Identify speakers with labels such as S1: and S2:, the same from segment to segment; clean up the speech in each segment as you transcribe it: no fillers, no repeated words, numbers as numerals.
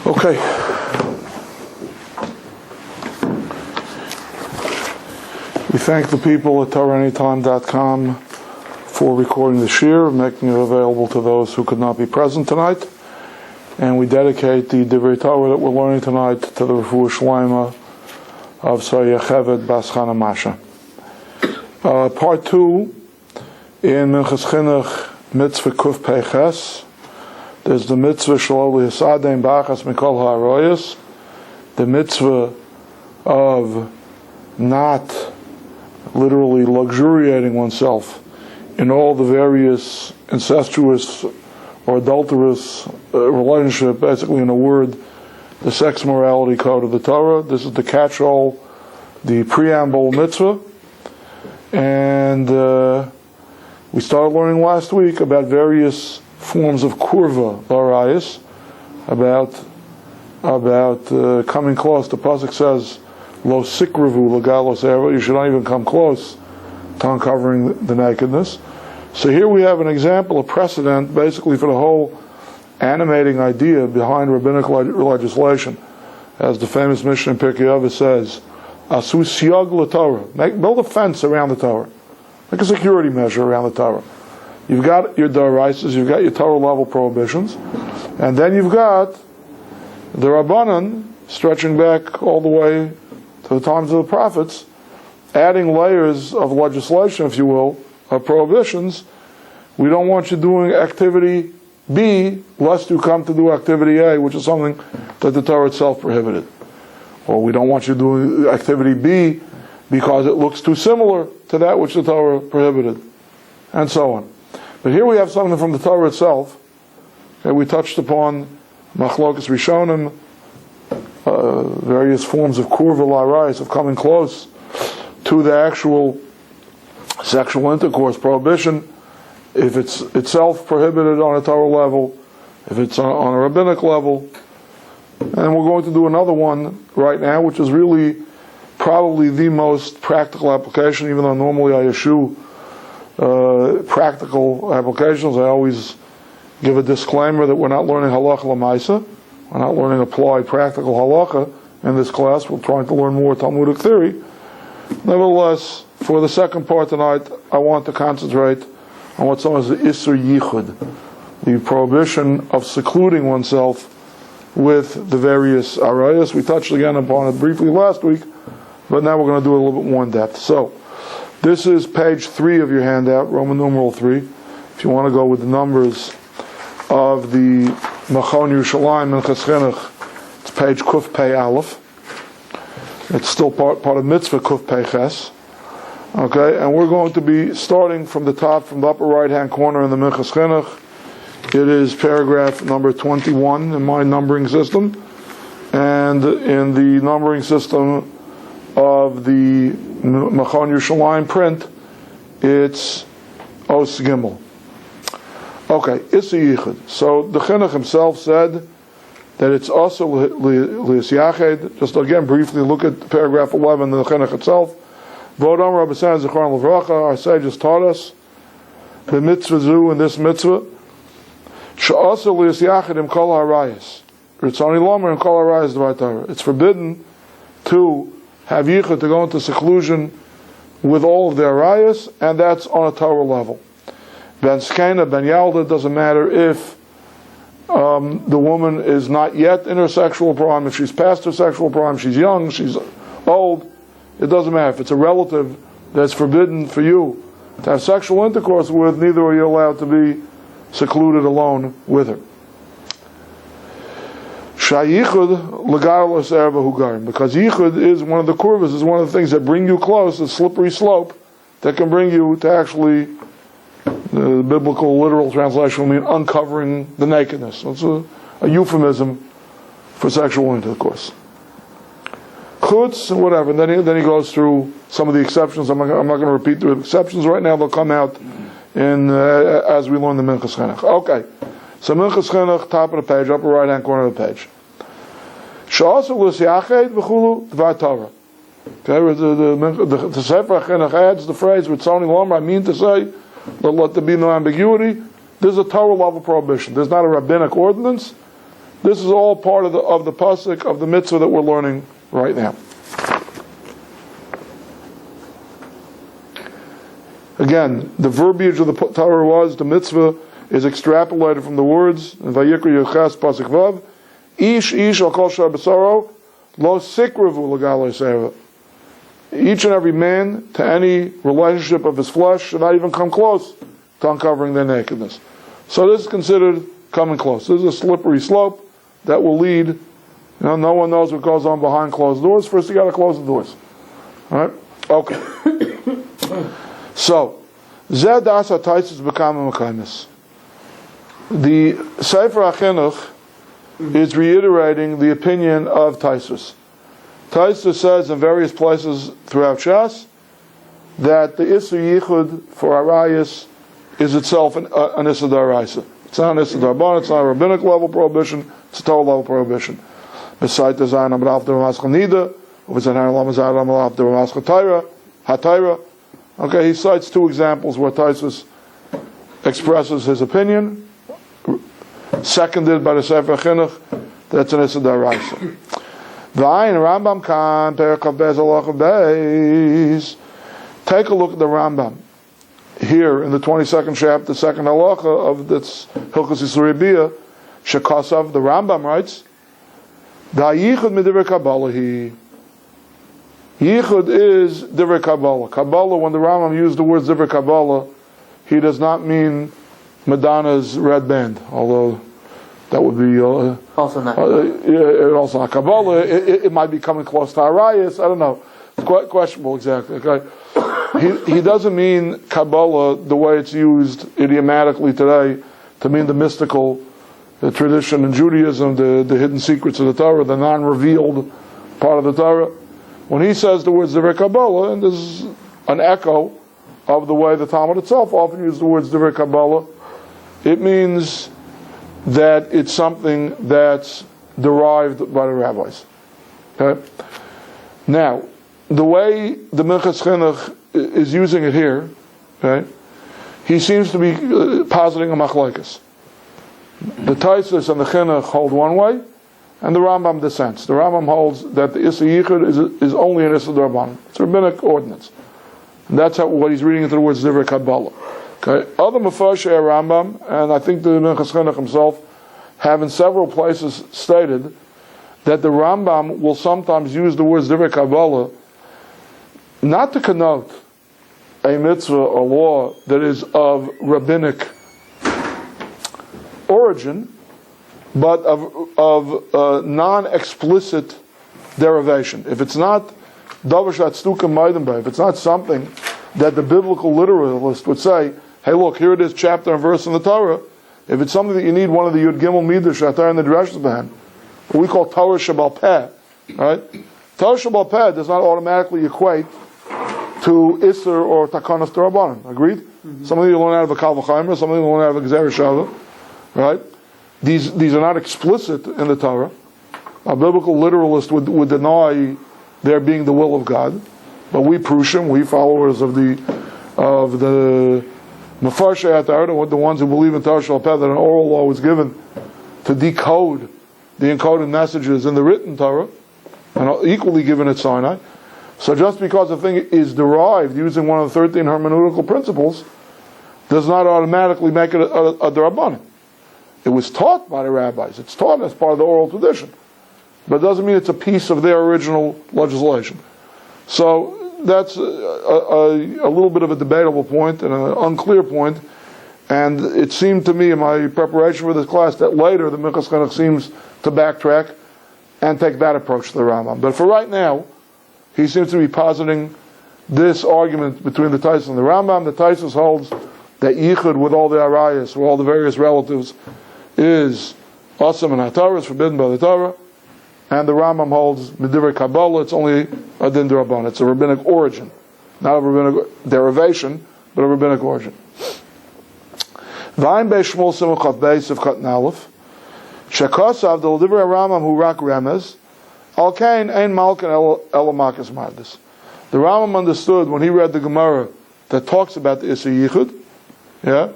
S1: Okay. We thank the people at TorahAnytime.com for recording the shir, making it available to those who could not be present tonight. And we dedicate the Divrei Torah that we're learning tonight to the Refuah Shleima of Sarah Yocheved Bas Chana Masha. Part 2 in Minchas Chinuch Mitzvah Kuf Peiches. There's the mitzvah Shelo Lihasadein Bachas Mikol Ha'aroyos, the mitzvah of not literally luxuriating oneself in all the various incestuous or adulterous relationship, basically in a word, the sex morality code of the Torah. This is the catch-all, the preamble mitzvah. And we started learning last week about various forms of kurva, larayas, about coming close. The pasuk says, "Lo sikravu legalos eva." You should not even come close to uncovering the nakedness. So here we have an example, a precedent, basically for the whole animating idea behind rabbinic legislation, as the famous Mishnah in Pirkei Avos says, "Asu siyag l'Torah." Build a fence around the Torah, make a security measure around the Torah. You've got your Doraisas, you've got your Torah level prohibitions, and then you've got the Rabbanan stretching back all the way to the times of the prophets, adding layers of legislation, if you will, of prohibitions. We don't want you doing activity B, lest you come to do activity A, which is something that the Torah itself prohibited. Or we don't want you doing activity B because it looks too similar to that which the Torah prohibited, and so on. But here we have something from the Torah itself that we touched upon, Machlokas Rishonim, various forms of kurva larayis, of coming close to the actual sexual intercourse prohibition, if it's itself prohibited on a Torah level, if it's on a rabbinic level. And we're going to do another one right now, which is really probably the most practical application, even though normally I eschew practical applications. I always give a disclaimer that we're not learning halacha l'maisa. We're not learning applied practical halacha in this class. We're trying to learn more Talmudic theory. Nevertheless, for the second part tonight, I want to concentrate on what's known as the Isur Yichud, the prohibition of secluding oneself with the various arayas. We touched again upon it briefly last week, but now we're going to do it a little bit more in depth. So, this is page 3 of your handout, Roman numeral 3. If you want to go with the numbers of the Machon Yerushalayim Minchas Chinuch, it's page Kuf Pei Aleph. It's still part of Mitzvah Kuf Pei Ches. Okay, and we're going to be starting from the top, from the upper right-hand corner in the Minchas Chinuch. It is paragraph number 21 in my numbering system, and in the numbering system of the Machon Yerushalayim print, it's Os Gimel. Okay, Isur Yichud. So the Chinuch himself said that it's also Lias Yached. Just again briefly look at paragraph 11 in the Chinuch itself. Vodam Rabbesan Zechron Levracha, our sages taught us the mitzvah zu in this mitzvah. She'asa Lias Yached im Kol HaRayis. Ritzoni Lomer im Kol HaRayis D'var Torah. It's forbidden to have yichud, to go into seclusion with all of their arayas, and that's on a Torah level. Ben Skena, Ben Yalda, doesn't matter if the woman is not yet in her sexual prime, if she's past her sexual prime, she's young, she's old, it doesn't matter. If it's a relative that's forbidden for you to have sexual intercourse with, neither are you allowed to be secluded alone with her. Shayichud legalos erba hugarim, because yichud is one of the kurvas, is one of the things that bring you close, a slippery slope that can bring you to actually, the biblical literal translation will mean uncovering the nakedness. It's a euphemism for sexual intercourse. Chutz, whatever. And then he goes through some of the exceptions. I'm not going to repeat the exceptions right now. They'll come out in as we learn the Minchas Chinuch. Okay. So Minchas Chinuch, top of the page, upper right hand corner of the page. She'asu l'siyached v'chulu d'var Torah. Okay, the Sefer Chinuch adds the phrase with Tzoni Lomer, I mean to say, let there be no ambiguity. There's a Torah level prohibition. There's not a rabbinic ordinance. This is all part of the pasuk of the mitzvah that we're learning right now. Again, the verbiage of the Torah was, the mitzvah is extrapolated from the words, Vayikra Yochas Pasuk Vav, Ish al kol shar b'saro, lo sikravu l'galei seva. Each and every man, to any relationship of his flesh, should not even come close to uncovering their nakedness. So this is considered coming close. This is a slippery slope that will lead, no one knows what goes on behind closed doors. First you got to close the doors. Alright? Okay. So, Zeh das ha-taisus b'kama mekaymis. The Sefer HaChinuch is reiterating the opinion of Taisus. Taisus says in various places throughout Shas that the Isur Yichud for Arayas is itself an Isur D'Oraisa. It's not an Isur D'Rabbanan, it's not a rabbinic level prohibition, it's a Torah level prohibition. Besides the Zayin Amar Alf D'Ramaschal Nida, or Zayin Amar Alf D'Ramaschal HaTaira. Okay, he cites two examples where Taisus expresses his opinion, seconded by the Sefer HaChinuch, that's an Isur D'Oraisa. V'ayin Rambam kan perikav bez halacha beis. Take a look at the Rambam here in the 22nd chapter, the second halacha of this Hilchos Yisur Biyah. Shekasav, the Rambam writes, Da'ichud midivrei Kabbalah hi. Yichud is divrei Kabbalah. Kabbalah, when the Rambam used the words divrei Kabbalah, he does not mean Madonna's red band, although that would be
S2: also not
S1: also not Kabbalah. It might be coming close to Arayas. I don't know. It's quite questionable exactly. Okay, he doesn't mean Kabbalah the way it's used idiomatically today to mean the mystical tradition in Judaism, the hidden secrets of the Torah, the non-revealed part of the Torah. When he says the words Divrei Kabbalah, and this is an echo of the way the Talmud itself often uses the words Divrei Kabbalah, it means that it's something that's derived by the rabbis. Okay? Now, the way the Minchat Chinuch is using it here, okay, he seems to be positing a machlokes. The Taisus and the Chinuch hold one way, and the Rambam dissents. The Rambam holds that the Isur Yichud is only an Isur D'Rabbanan. It's a rabbinic ordinance. And that's what he's reading into the words Divrei Kabbalah. Okay. Other Mefarshei Rambam, and I think the Minchat Chinuch himself, have in several places stated that the Rambam will sometimes use the words Divrei Kabbalah not to connote a mitzvah or law that is of rabbinic origin, but of non-explicit derivation. If it's not davar she'atztukim ma'iden b'eh, if it's not something that the biblical literalist would say, hey, look, here it is, chapter and verse in the Torah. If it's something that you need one of the Yud Gimel Midah Shatar and the Drashas behind, what we call Torah Shabbal Peh, right? Torah Shabbal Peh does not automatically equate to Isser or Takanas D'Rabbanan. Agreed? Mm-hmm. Some of you learn out of a Kal V'chaimer, some of you learn out of a Gezer Shava, right? These are not explicit in the Torah. A biblical literalist would deny there being the will of God, but we Prushim, we followers of the Mefarshei HaTorah, the ones who believe in Torah Sheba'al Peh, that an oral law was given to decode the encoded messages in the written Torah, and equally given at Sinai. So just because a thing is derived using one of the 13 hermeneutical principles does not automatically make it a D'Rabbanan. It was taught by the rabbis. It's taught as part of the oral tradition. But it doesn't mean it's a piece of their original legislation. So that's a little bit of a debatable point and an unclear point. And it seemed to me in my preparation for this class that later the Minchat Chinuch seems to backtrack and take that approach to the Rambam. But for right now, he seems to be positing this argument between the Taisus and the Rambam. The Taisus holds that Yichud with all the Arayas, with all the various relatives, is awesome and HaTorah, is forbidden by the Torah. And the Rambam holds Midivrei Kabbalah, it's only a Din D'Rabbanan. It's a rabbinic origin. Not a rabbinic derivation, but a rabbinic origin. V'ayin Beis Shmuel Simon Chaf Beis of Cotton Aleph. Shekasav the Divrei Rambam who rak remez. Al kain ein malkin elamakas mardis. The Rambam understood when he read the Gemara that talks about the Isur Yichud. Yeah.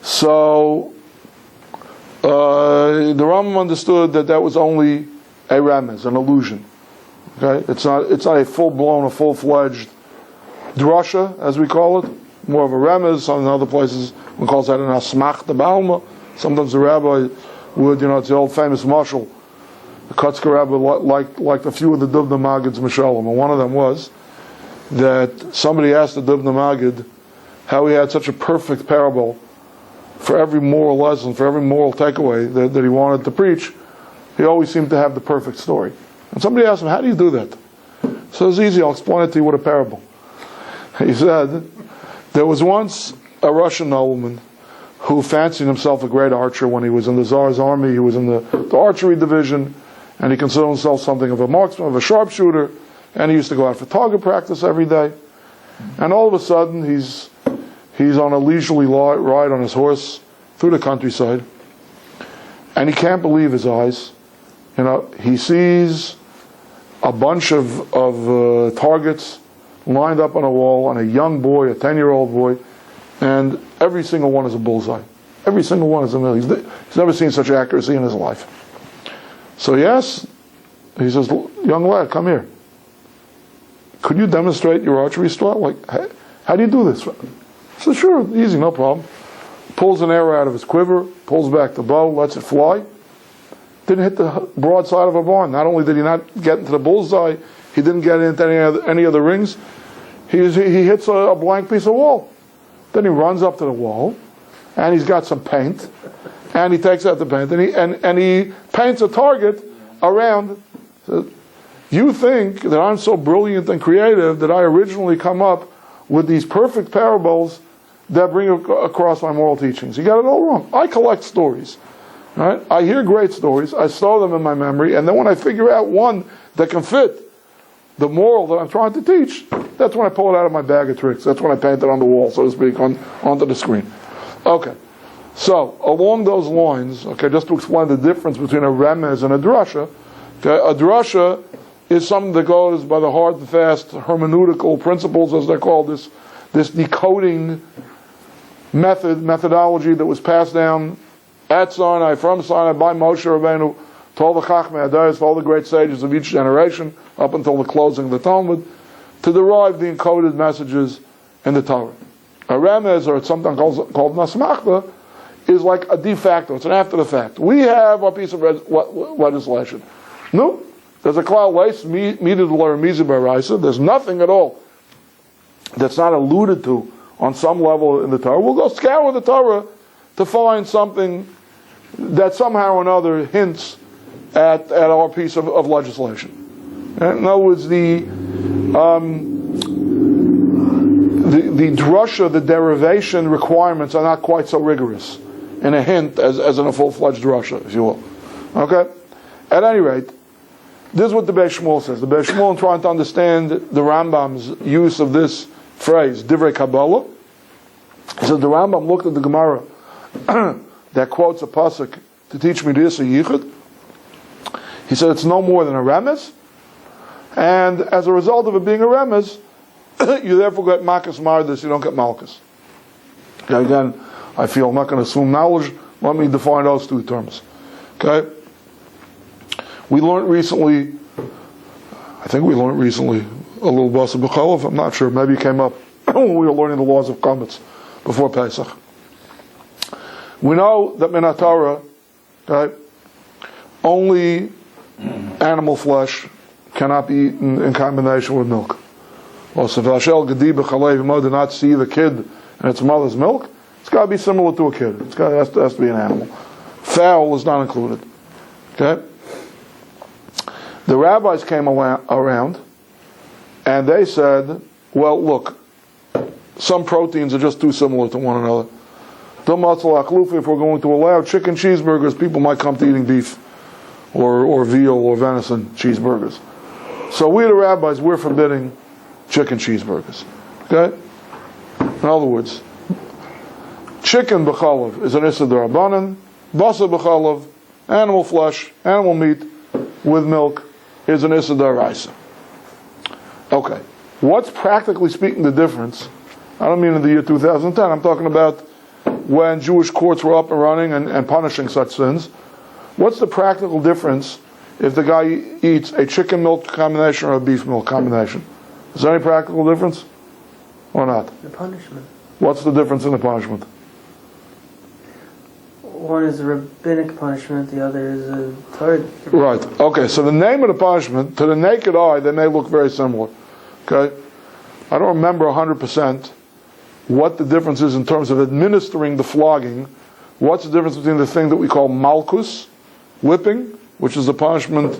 S1: So The Rambam understood that was only a remez, an illusion. Okay, it's not a full-blown, a full-fledged drasha, as we call it. More of a remez. Some other places one calls that an asmach the ba'alma. Sometimes the rabbi would, it's the old famous mashal. The Kotzker Rabbi liked a few of the Dubna Magid's Mishalim, and one of them was that somebody asked the Dubna Magid how he had such a perfect parable for every moral lesson, for every moral takeaway that he wanted to preach. He always seemed to have the perfect story. And somebody asked him, how do you do that? So it's easy, I'll explain it to you with a parable. He said, there was once a Russian nobleman who fancied himself a great archer when he was in the Tsar's army. He was in the archery division, and he considered himself something of a marksman, of a sharpshooter, and he used to go out for target practice every day. And all of a sudden, he's on a leisurely ride on his horse through the countryside, and he can't believe his eyes. He sees a bunch of targets lined up on a wall, and a young boy, a 10-year-old boy, and every single one is a bullseye. Every single one is a million. He's never seen such accuracy in his life. So he says, young lad, come here. Could you demonstrate your archery style? How do you do this? He says, sure, easy, no problem. Pulls an arrow out of his quiver, pulls back the bow, lets it fly. Didn't hit the broadside of a barn. Not only did he not get into the bullseye, he didn't get into any of the rings. He hits a blank piece of wall. Then he runs up to the wall, and he's got some paint, and he takes out the paint, and he paints a target around. You think that I'm so brilliant and creative that I originally come up with these perfect parables that bring across my moral teachings. You got it all wrong. I collect stories. Right? I hear great stories, I store them in my memory, and then when I figure out one that can fit the moral that I'm trying to teach, that's when I pull it out of my bag of tricks. That's when I paint it on the wall, so to speak, onto the screen. Okay. So, along those lines, just to explain the difference between a remez and a drasha, a drasha is something that goes by the hard and fast hermeneutical principles, as they're called, this decoding methodology that was passed down at Sinai, from Sinai, by Moshe Rabbeinu, to all the Chachmei Adayos, to all the great sages of each generation, up until the closing of the Talmud, to derive the encoded messages in the Torah. A remez, or it's something called nasmachta, is like a de facto, it's an after the fact. We have a piece of legislation. No, there's a klal leis midah l'remiza b'raisa. There's nothing at all that's not alluded to on some level in the Torah. We'll go scour the Torah to find something that somehow or another hints at our piece of legislation. In other words, the drasha, the derivation requirements are not quite so rigorous in a hint as in a full-fledged drasha, if you will. Okay? At any rate, this is what the Beis Shmuel says. The Beis Shmuel, in trying to understand the Rambam's use of this phrase, Divrei Kabbalah, he says the Rambam looked at the Gemara that quotes a pasuk to teach me this a yichud. He said it's no more than a remez, and as a result of it being a remez, you therefore get makas mardis, you don't get malchus. Okay, again, I feel I'm not going to assume knowledge. Let me define those two terms. Okay? We learned recently, a little basa b'cholov, I'm not sure, maybe it came up when we were learning the laws of chametz before Pesach. We know that min haTorah, okay, only animal flesh cannot be eaten in combination with milk. Well, so if Hashel Gedi b'chalev mother did not see the kid and its mother's milk, it's got to be similar to a kid. It has to be an animal. Fowl is not included. Okay? The rabbis came around and they said, well, look, some proteins are just too similar to one another. If we're going to allow chicken cheeseburgers, people might come to eating beef or veal or venison cheeseburgers. So we, the rabbis, we're forbidding chicken cheeseburgers. Okay? In other words, chicken b'chalav is an issa d'Rabbanan, basa b'chalav, animal flesh, animal meat with milk, is an issa d'Oraisa. Okay. What's practically speaking the difference? I don't mean in the year 2010, I'm talking about when Jewish courts were up and running and punishing such sins. What's the practical difference if the guy eats a chicken milk combination or a beef milk combination? Is there any practical difference or not?
S2: The punishment.
S1: What's the difference in the punishment?
S2: One is a rabbinic punishment, the other is a Torah.
S1: Right. Okay, so the name of the punishment, to the naked eye, they may look very similar. Okay? I don't remember 100% what the difference is in terms of administering the flogging. What's the difference between the thing that we call malchus, whipping, which is the punishment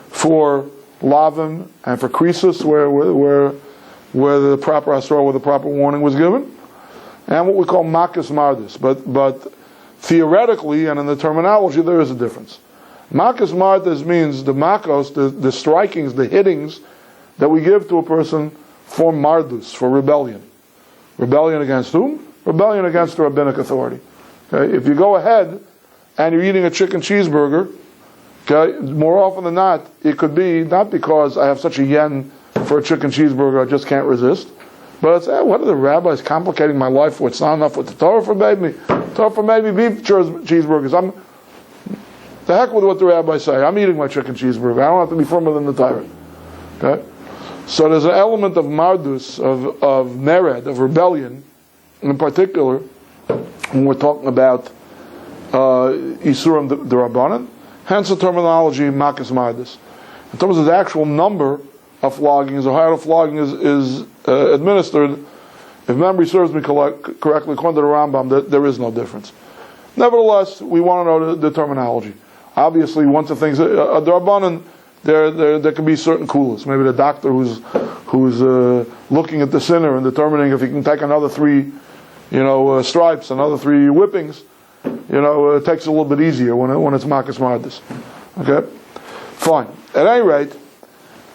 S1: for lavim and for krisus, where the proper asra, where the proper warning was given, and what we call makas mardis. But theoretically and in the terminology, there is a difference. Makas mardis means the makos, the strikings, the hittings that we give to a person for mardus, for rebellion. Rebellion against whom? Rebellion against the rabbinic authority. Okay? If you go ahead and you're eating a chicken cheeseburger, okay, more often than not, it could be not because I have such a yen for a chicken cheeseburger, I just can't resist, but it's, what are the rabbis complicating my life for? It's not enough what the Torah forbade me. Torah forbade me beef cheeseburgers. The heck with what the rabbis say. I'm eating my chicken cheeseburger. I don't have to be firmer than the Torah. Okay? So there's an element of mardus, of mered, of rebellion, in particular, when we're talking about Isurim the Rabbanan, hence the terminology makas mardus. In terms of the actual number of floggings, or how the flogging is administered, if memory serves me correctly, according to the Rambam, there is no difference. Nevertheless, we want to know the terminology. Obviously, once the things, the Rabbanan, there can be certain kulas. Maybe the doctor who's looking at the sinner and determining if he can take another 3, stripes, another 3 whippings, it takes it a little bit easier when it's makas mardis. Okay, fine. At any rate,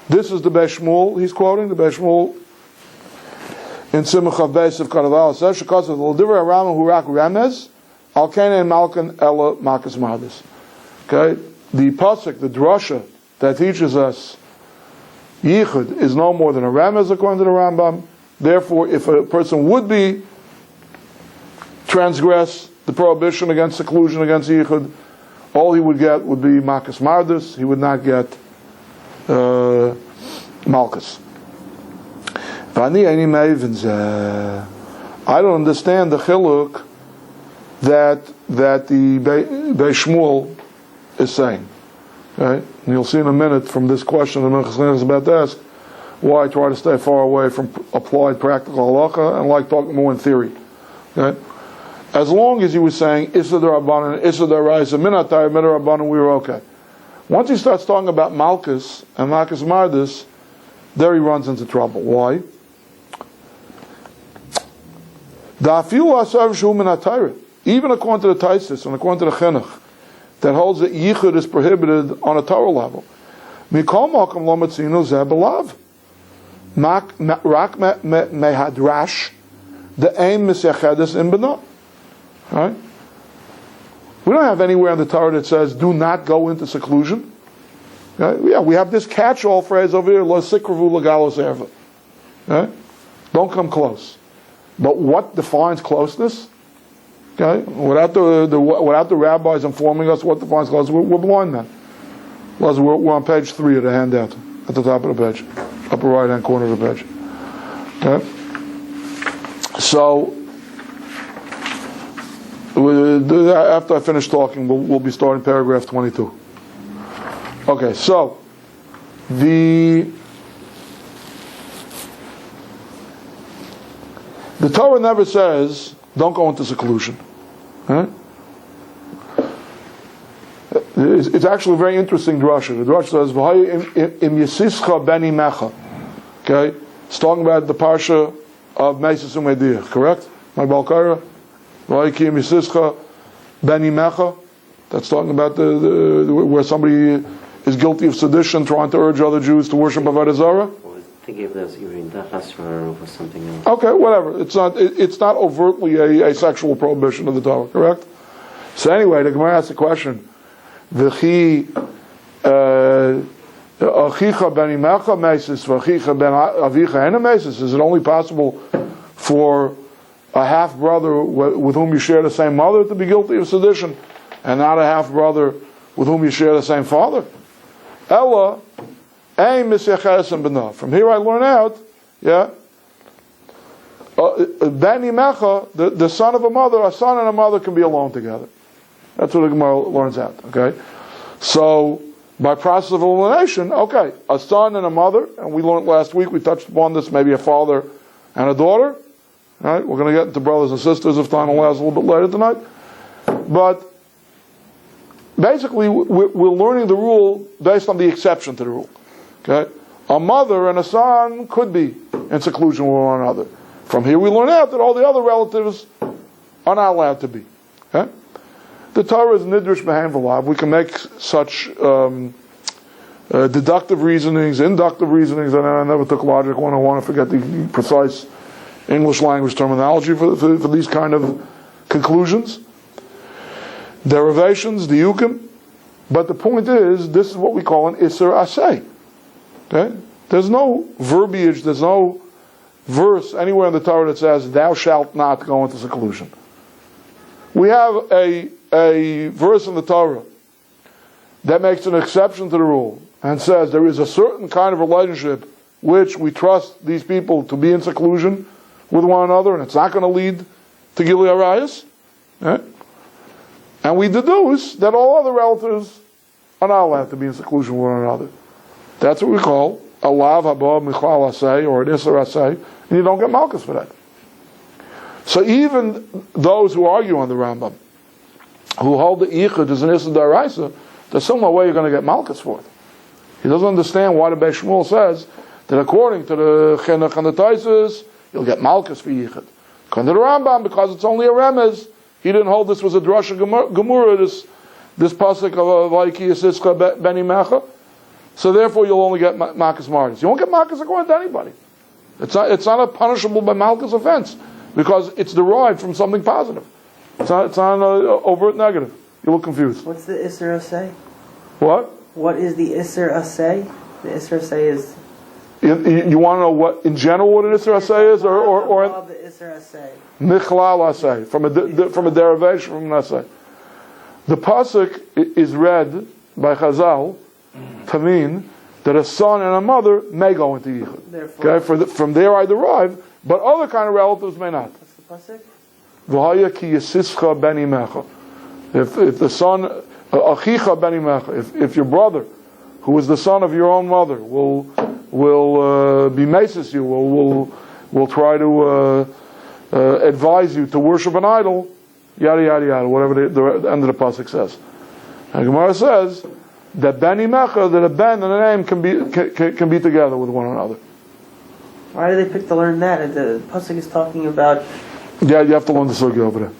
S1: this is the Beis Shmuel. He's quoting the Beis Shmuel in Simcha Beis of Karaval. Says Shekatz of L'Divrei Rambam Hurak Remez Al Kene Malkan Ella Makas Mardis. Okay, the pasuk, the drasha that teaches us Yichud is no more than a Remez according to the Rambam. Therefore, if a person would be transgress the prohibition against seclusion, against Yichud, all he would get would be Makas Mardis. He would not get Malchus. I don't understand the chiluk that the Beis Shmuel is saying. Okay? And you'll see in a minute from this question that Minchat is about to ask why I try to stay far away from applied practical halacha and like talking more in theory. Okay? As long as he was saying Issa D'Rabbanan, Issa D'Oraisa, Minatayr, Midrabbanan, we were okay. Once he starts talking about Malchus and Makas Mardis, there he runs into trouble. Why? Even according to the Taisis and according to the Chinuch, that holds that Yichud is prohibited on a Torah level. Mikol Malkam Lo Matzinu Zeh B'Lav. Rak Mehadrash the aim Misechedes in B'No. Right? We don't have anywhere in the Torah that says, do not go into seclusion. Okay? Yeah, we have this catch-all phrase over here, Lo Sikravu L'Galos Erva. Okay? Don't come close. But what defines closeness? Okay? Without the rabbis informing us what defines closeness, we're blind men. We're on page 3 of the handout, at the top of the page, upper right-hand corner of the page. Okay? So, after I finish talking, we'll be starting paragraph 22. Okay, so the Torah never says don't go into seclusion. Right? It's actually a very interesting drasha. The drasha says "V'hay im yisischa beni mecha." Okay, it's talking about the parsha of Meisus Umediyah. Correct? My Balkara. V'hay im yisischa beni mecha. That's talking about the where somebody is guilty of sedition, trying to urge other Jews to worship Avodah Zarah.
S3: I think if there's even or something else.
S1: Okay, whatever. It's not overtly a sexual prohibition of the Torah, correct? So anyway, the Gemara asks the question: V'chi achicha ben imecha meisis, v'achicha ben avicha ena meisis. Is it only possible for a half brother with whom you share the same mother to be guilty of sedition, and not a half brother with whom you share the same father. Ella, from here I learn out, Beni Mecha, the son of a mother, a son and a mother can be alone together. That's what the Gemara learns out. Okay, so by process of elimination, okay, a son and a mother, and we learned last week, we touched upon this, maybe a father and a daughter. All right, we're going to get into brothers and sisters if time allows a little bit later tonight. But basically, we're learning the rule based on the exception to the rule. Okay, a mother and a son could be in seclusion with one another. From here we learn out that all the other relatives are not allowed to be. Okay? The Torah is nidrish behan v'lav. We can make such deductive reasonings, inductive reasonings, and I never took logic 101. I forget the precise English language terminology for these kind of conclusions. Derivations, diyukim. But the point is, this is what we call an iser asay. Okay? There's no verbiage, there's no verse anywhere in the Torah that says, thou shalt not go into seclusion. We have a verse in the Torah that makes an exception to the rule and says there is a certain kind of relationship which we trust these people to be in seclusion with one another, and it's not going to lead to Gilui Arayos. Okay? And we deduce that all other relatives are not allowed to be in seclusion with one another. That's what we call a lav haba michlal asay, or an iser asay, and you don't get malchus for that. So even those who argue on the Rambam, who hold the ichud is an iser daraisa, there's some way you're going to get malchus for it. He doesn't understand why the Beis Shmuel says that according to the Chinuch and the Taisus, you'll get malchus for ichud. According to the Rambam, because it's only a remez, he didn't hold this was a drasha gemura, this pasuk of Vaiki Yisischa Beni Mecha. So therefore you'll only get malchus martyrs. You won't get malchus according to anybody. It's not a punishable by malchus offense, because it's derived from something positive. It's not an overt negative. You look confused.
S2: What's the Isser Asay?
S1: What?
S2: What is the Isser Asay? The Isser Asay is...
S1: You want to know what, in general, what an Isser Asay is? Or
S2: the Isser Asay.
S1: Michlal Asay, from a derivation from an Asay. The pasuk is read by Chazal to mean that a son and a mother may go into Yichud. Okay, from there I derive, but other kind of relatives may not.
S2: What's the pasuk?
S1: V'haya ki yisischa beni mecha. If the son, achicha beni mecha, if your brother, who is the son of your own mother, will be mesis you, will try to advise you to worship an idol, yada yada yada, whatever the end of the pasuk says. And Gemara says that beni mecha, that a ben and a name can be together with one another.
S2: Why do they pick to learn that? The pasuk is talking about...
S1: Yeah, you have to learn the sugya over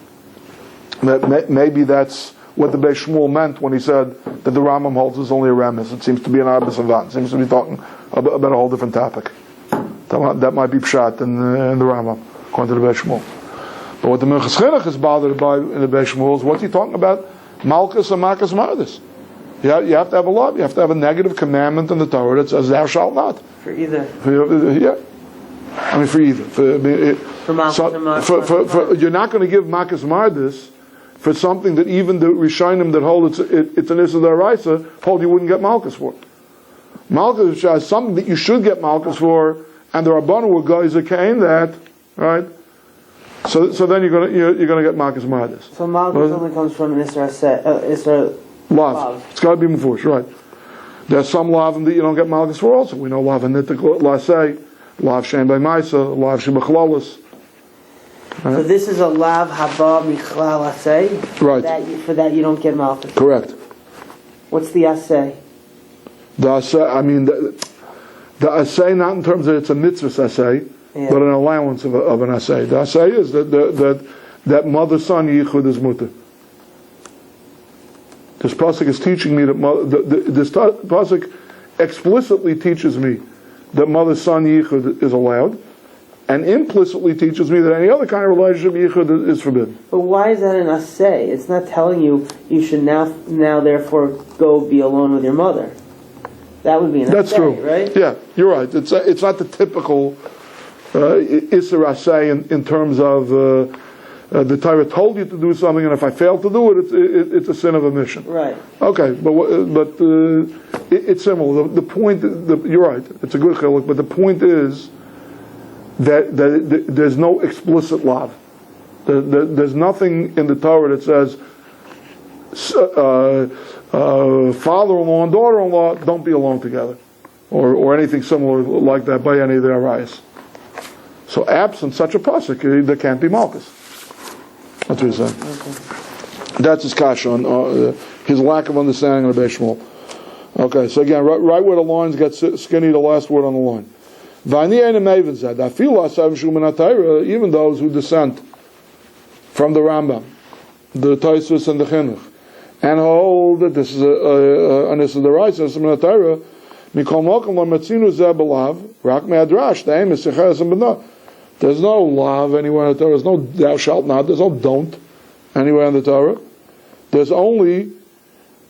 S1: there. Maybe that's what the Beis Shmuel meant when he said that the Rambam holds is only a remes. It seems to be an arbis avan. It seems to be talking about a whole different topic. That might be pshat in the Rambam, according to the Beis Shmuel. But what the Minchas Chinuch is bothered by in the Beis Shmuel is what's he talking about? Malchus and Malchus Mardis. You have to have a law. You have to have a negative commandment in the Torah that says thou shalt not.
S2: For either.
S1: For either. You're not going to give Malchus Mardis for something that even the Rishonim that hold it's an Issa D'Oraisa hold you wouldn't get Malchus for. Malchus is something that you should get Malchus for, and the Rabbanu were guys that came that, right? So then you're going to get Malchus Mardis.
S2: So Malchus only comes from an Isra
S1: Lav. It's got to be Mufurish, right? There's some Lavim that you don't get Malchus for also. We know Lav and Nitik Lasei, Lav Shem by Maisa, Lav Shebachlalis.
S2: So this is a Lav Haba Michlal Asay?
S1: Right.
S2: For that you don't get Malchus.
S1: Correct.
S2: What's the Asay?
S1: The Asay, I mean, the Asay not in terms that it's a mitzvah Asay, but an allowance of an Asay. The Asay is that mother-son Yichud is mutter. This pasuk is teaching me that this pasuk explicitly teaches me that mother-son yichud is allowed, and implicitly teaches me that any other kind of relationship yichud is forbidden.
S2: But why is that an asay? It's not telling you should now therefore go be alone with your mother. That would be an
S1: That's
S2: asay,
S1: true,
S2: right?
S1: Yeah, you're right. It's not the typical Isser Asay in terms of the Torah told you to do something, and if I fail to do it, it's a sin of omission.
S2: Right.
S1: Okay, but it's similar. The point, you're right. It's a good chiluk, but the point is that there's no explicit lav. There's nothing in the Torah that says father-in-law and daughter-in-law don't be alone together, or anything similar like that by any of their arayos. So absent such a pasuk, there can't be malchus. That's what he's saying. Okay. That's his kasha on his lack of understanding of the Beis Shmuel. Okay, so again, right where the lines get skinny, the last word on the line. Even those who dissent from the Rambam, the Tosfos and the Chinuch, and hold that this is an Issa D'Oraisa, from the Torah, Mikol Mokum Lo Metzinu Zeh B'Lav, Rak Me'adrash, the aim is Secheres and B'nah. There's no lav anywhere in the Torah. There's no thou shalt not. There's no don't anywhere in the Torah. There's only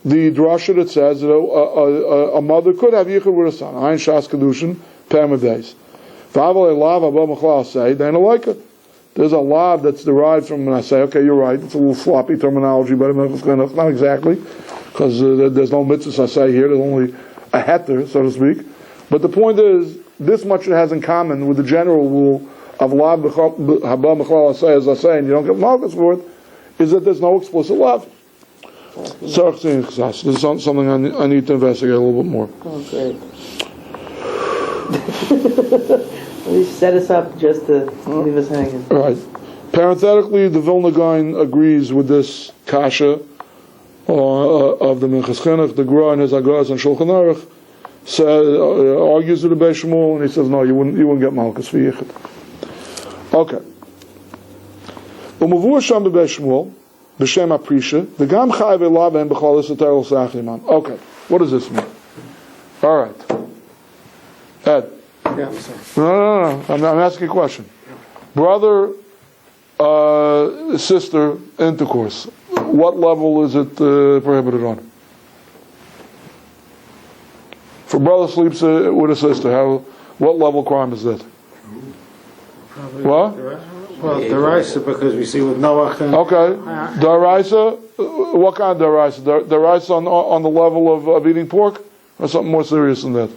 S1: the drasha that says that a mother could have yichud with a son. Ein shas kedushin permadeis. V'aval lav abba mechlal say they don't like it. There's a lav that's derived from, and I say, okay, you're right. It's a little sloppy terminology, but it's not exactly, because there's no mitzvahs I say here. There's only a heter, so to speak. But the point is, this much it has in common with the general rule of lav haba mechlal asay, as I say, and you don't get malchus for it, is that there's no explicit lav. So this is something I need to investigate a little bit more.
S2: Oh, great. At least set us up just to leave us hanging.
S1: Right. Parenthetically, the Vilna Gaon agrees with this kasha of the Minchas Chinuch. The Gra and his Agras and Shulchan Aruch argues with the Beis Shmuel, and he says, no, you wouldn't get malchus for yichud. Okay. Umavur sham beBeis Shmuel b'shem aprisha the gam chayv elaven b'chol esoterol sachimam. Okay, what does this mean? All right, Ed.
S4: Yeah, I'm sorry.
S1: No. I'm asking a question. Brother, sister intercourse. What level is it prohibited on? If a brother sleeps with a sister, what level crime is that?
S4: Probably
S1: What?
S4: Well, D'Oraisa, because we see with Noach and...
S1: Okay, D'Oraisa, what kind of D'Oraisa? D'Oraisa on the level of eating pork? Or something more serious than that?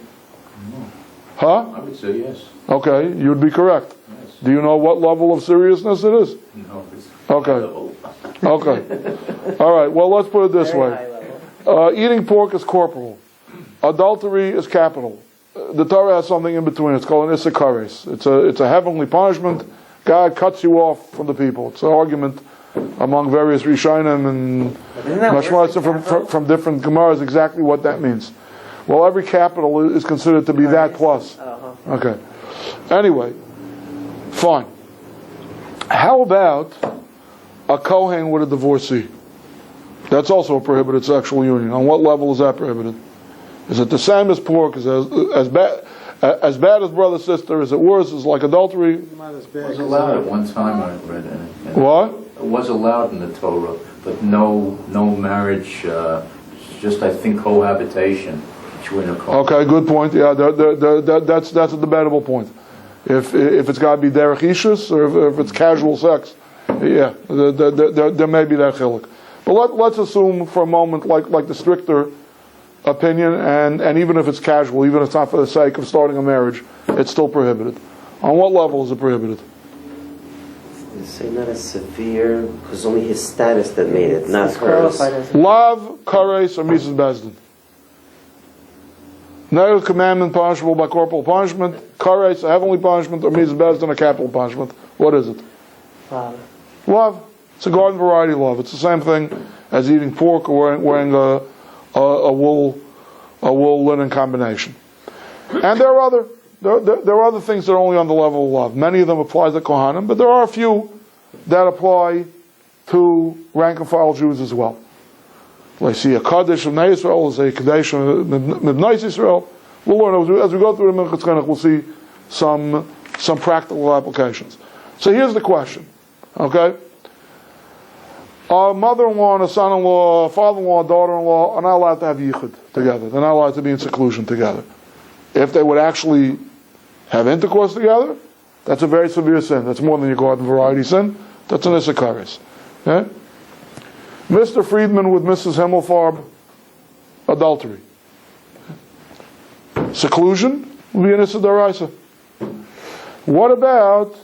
S1: Huh?
S5: I would say yes.
S1: Okay, you'd be correct.
S5: Yes.
S1: Do you know what level of seriousness it is?
S5: No, it's
S1: Okay. Okay. All right, well, let's put it this
S2: Very
S1: way.
S2: high level.
S1: Eating pork is corporal. Adultery is capital. The Torah has something in between. It's called an Issa Kares. It's a heavenly punishment. God cuts you off from the people. It's an argument among various Rishonim and Mashmatzim from different Gemaras exactly what that means. Well, every capital is considered to be that plus. Okay. Anyway, fine. How about a Kohen with a divorcee? That's also a prohibited sexual union. On what level is that prohibited? Is it the same as pork? Is it as bad as brother sister? Is it worse? Is it like adultery?
S4: Not as
S5: It
S4: bad
S5: was
S4: as
S5: allowed at one time, I read in it.
S1: What?
S5: It was allowed in the Torah, but no marriage, just I think cohabitation between a couple.
S1: Okay, good point. Yeah, that's a debatable point. If it's got to be derech ishus or if it's casual sex, yeah, there may be that chiluk. But let's assume for a moment, like the stricter opinion, and even if it's casual, even if it's not for the sake of starting a marriage, it's still prohibited. On what level is it prohibited?
S3: They say not as severe, because only his status that made it, not
S2: It's
S3: hers.
S2: qualified as
S1: Lav, kares, or mises bezdin. No commandment punishable by corporal punishment, kares, a heavenly punishment, or mises bezdin, a capital punishment. What is it?
S2: father.
S1: Love. It's a garden variety love. It's the same thing as eating pork or wearing a wool linen combination. And there are other things that are only on the level of love. Many of them apply to Kohanim, but there are a few that apply to rank and file Jews as well. Like see a Kaddish of Nei Yisrael, say a Kaddish of Midnai Yisrael. We'll learn as we go through the Minchat Chinuch. We'll see some practical applications. So here's the question. Okay. A mother-in-law and a son-in-law, a father-in-law, a daughter-in-law are not allowed to have yichud together. They're not allowed to be in seclusion together. If they would actually have intercourse together, That's a very severe sin. That's more than your garden variety sin. That's an Issachar. Okay? Mr. Friedman with Mrs. Himmelfarb, adultery. Seclusion would be an Issa D'Oraisa. What about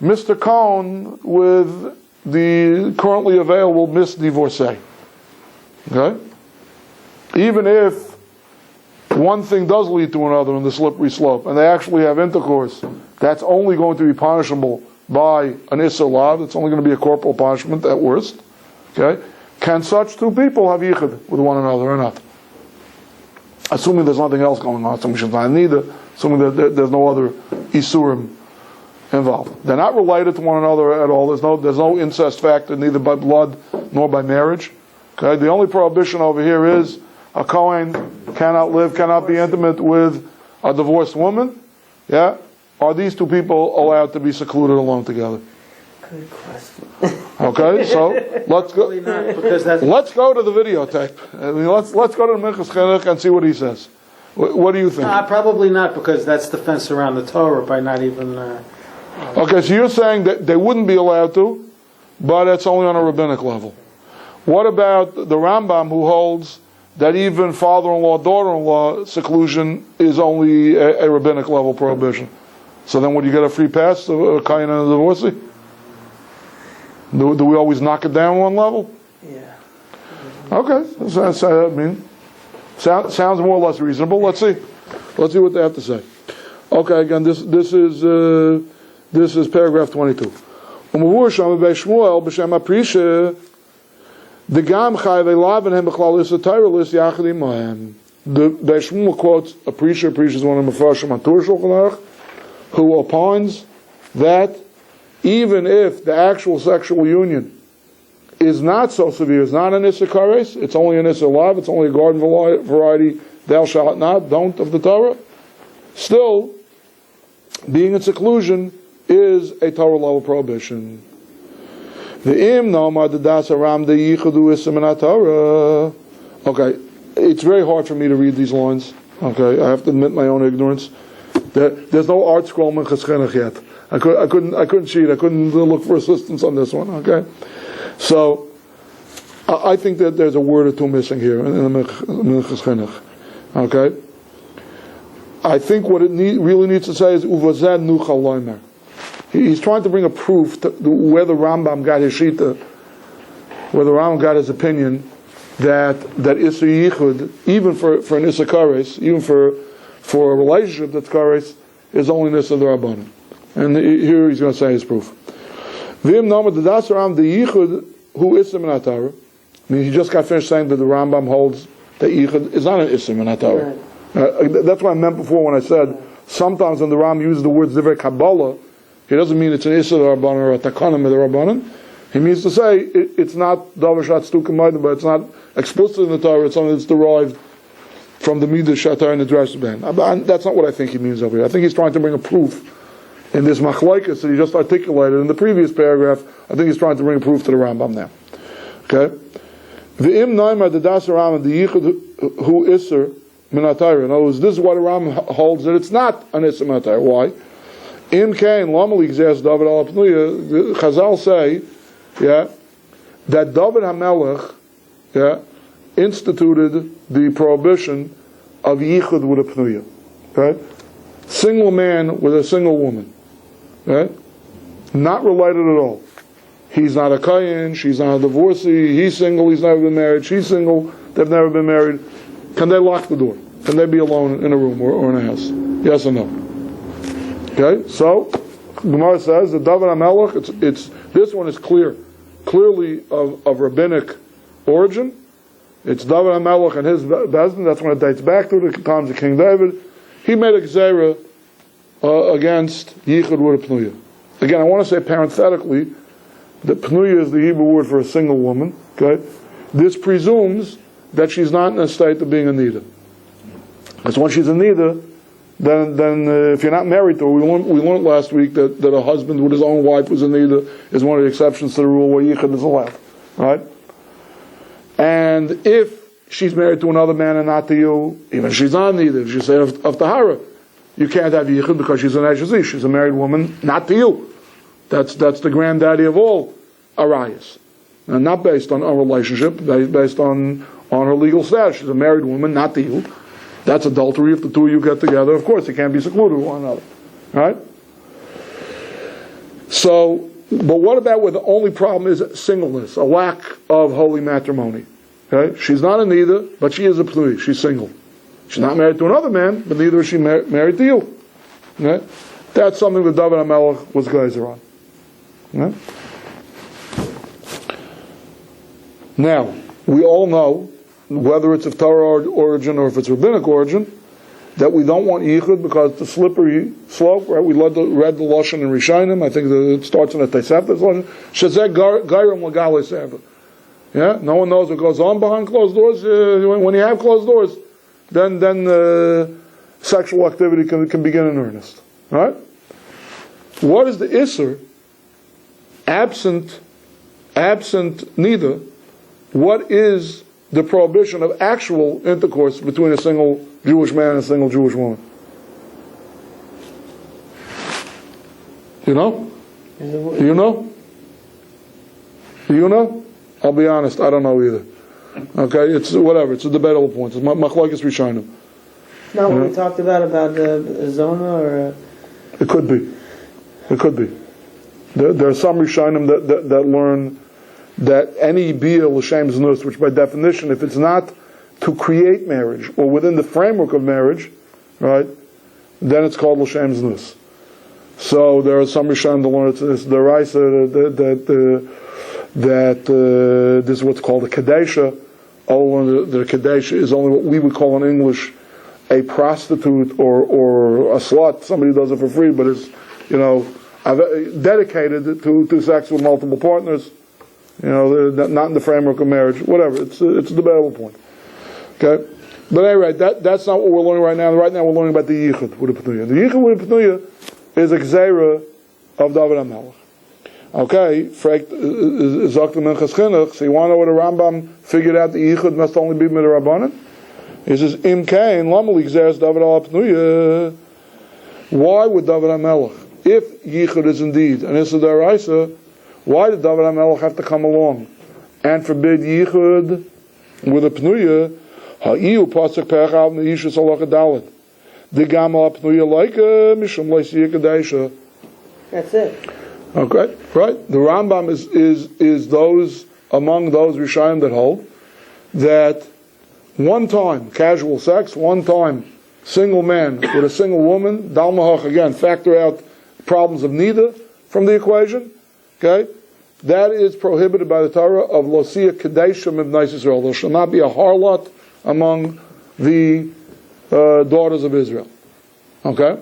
S1: Mr. Cohn with the currently available Miss Divorcee? Okay? Even if one thing does lead to another in the slippery slope, and they actually have intercourse, that's only going to be punishable by an Issa Lav. It's only going to be a corporal punishment at worst. Okay? Can such two people have yichud with one another or not? Assuming there's nothing else going on, assuming she's not neither, assuming that there's no other isurim involved. They're not related to one another at all. There's no incest factor, neither by blood nor by marriage. Okay? The only prohibition over here is a Kohen cannot be intimate with a divorced woman. Yeah? Are these two people allowed to be secluded alone together?
S2: Good question.
S1: Okay, so let's go.
S4: Probably not, because that's
S1: Let's go to the videotape. I mean, let's go to the Minchas Chinuch and see what he says. What do you think?
S4: probably not, because that's the fence around the Torah by not even.
S1: Okay, so you're saying that they wouldn't be allowed to, but it's only on a rabbinic level. What about the Rambam, who holds that even father-in-law, daughter-in-law seclusion is only a rabbinic level prohibition? So then would you get a free pass to a Kayan and a divorcee? Do we always knock it down one level?
S2: Yeah.
S1: Okay, sounds more or less reasonable. Let's see what they have to say. Okay, again, this is paragraph 22. The Beis Shmuel quotes a preacher is one of the Mefarshim on Torah Shulchan Aruch, who opines that even if the actual sexual union is not so severe, it's not an Issa Kares, it's only an Issa Lav, it's only a garden variety, thou shalt not, don't of the Torah, still, being in seclusion is a Torah level prohibition. Okay, it's very hard for me to read these lines. Okay, I have to admit my own ignorance. There's no art scroll in Chinuch yet. I couldn't cheat. I couldn't look for assistance on this one. Okay, so I think that there's a word or two missing here in the Minchas Chinuch. Okay, I think what it really needs to say is uvazed nuchal loimer. He's trying to bring a proof to where the Rambam got his shita, where the Rambam got his opinion that Issa Yichud, even for an Issa Kares, even for a relationship that's Kares, is only Issa the Rabbanan. And here he's going to say his proof. V'im namad the Dasaram the Yichud who Issa Minatara. I mean, he just got finished saying that the Rambam holds that Yichud is not an Issa Minatara. That's what I meant before when I said sometimes when the Rambam uses the words Divrei Kabbalah, he doesn't mean it's an Issa the Rabbanan or a Takanim of the Rabbanan. He means to say it's not Davar Shat Stukim Maidim, but it's not explicit in the Torah. It's something that's derived from the Midah Shatar and the Drash Ben. That's not what I think he means over here. I think he's trying to bring a proof in this machlokes that he just articulated in the previous paragraph. I think he's trying to bring a proof to the Rambam now. Okay, V'im Naimar the Dasar Rambam the Yichud who Isser Minatayra. In other words, this is what the Rambam holds that it's not an Isser Minatayra. Why? Im Kain Lamali Gzes David Al Pnuya. Chazal say, that David HaMelech, instituted the prohibition of yichud with a pnuya. Right? Single man with a single woman. Right? Not related at all. He's not a kayin, she's not a divorcee, he's single, he's never been married, she's single, they've never been married. Can they lock the door? Can they be alone in a room or in a house? Yes or no? Okay, so Gemara says that David HaMelech, it's this one is clearly of rabbinic origin. It's David HaMelech and his bezdin. That's when it dates back to the times of King David. He made a gzeira against yichud with a pnuya. Again, I want to say parenthetically that pnuya is the Hebrew word for a single woman. Okay, this presumes that she's not in a state of being a nida. Because when she's a nida, then if you're not married to her, we learned last week that a husband with his own wife who's a nida is one of the exceptions to the rule where yichud is allowed, right? And if she's married to another man and not to you, even if she's not nida, if you say of tahara, you can't have yichud because she's an Eshes Ish. She's a married woman, not to you. That's the granddaddy of all arayas. And not based on a relationship, based on her legal status. She's a married woman, not to you. That's adultery if the two of you get together. Of course, you can't be secluded with one another. Right? So, but what about where the only problem is singleness, a lack of holy matrimony? Okay? She's not in either, but she is a pnui. She's single. She's not married to another man, but neither is she married to you. Okay? That's something that David HaMelech was geyser on. Okay? Now, we all know, whether it's of Torah origin or if it's rabbinic origin, that we don't want yichud because it's a slippery slope. Right? We read the Lashon in Rishonim. I think it starts in the Tosefta. Shazeh gairam l'galei seva. Yeah, no one knows what goes on behind closed doors. When you have closed doors, then sexual activity can begin in earnest. Right? What is the isser? Absent neither. What is the prohibition of actual intercourse between a single Jewish man and a single Jewish woman? You know? Do you know? Do you know? I'll be honest, I don't know either. Okay, it's whatever. It's a debatable point. It's machlokes rishonim.
S2: No, what we talked about Zona or.
S1: It could be. It could be. There are some rishonim that learn that any bia l'shem znus, which by definition, if it's not to create marriage or within the framework of marriage, right, then it's called l'shem znus. So there are some rishonim that learn it's the raisa that this is what's called a kadesha. The kadesha is only what we would call in English a prostitute or a slut. Somebody does it for free, but it's dedicated to sex with multiple partners. Not in the framework of marriage. Whatever. It's a debatable point. Okay, but anyway, that's not what we're learning right now. Right now, we're learning about the yichud with the pnuya. The yichud with the pnuya is a gzeira of David HaMelech. Okay, Zok the Minchas Chinuch. So you want to know what a Rambam figured out? The yichud must only be midrabanan. He says, Im Kain Lamali Gzeres David HaPnuya. Why would David HaMelech, if yichud is indeed an issa d'oraisa, why did David HaMelech have to come along and forbid yichud with a pnuya? Ha'iu pasuk pechav ne'ishus halacha dalet. The gamal pnuya leika mishum le'siyah kadesha.
S2: That's it.
S1: Okay, right. The Rambam is those among those Rishonim that hold that one time casual sex, one time single man with a single woman, dalmahach, again, factor out problems of neither from the equation. Okay, that is prohibited by the Torah of Losiyah Kadeshim of Bnei Yisrael. There shall not be a harlot among the daughters of Israel. Okay,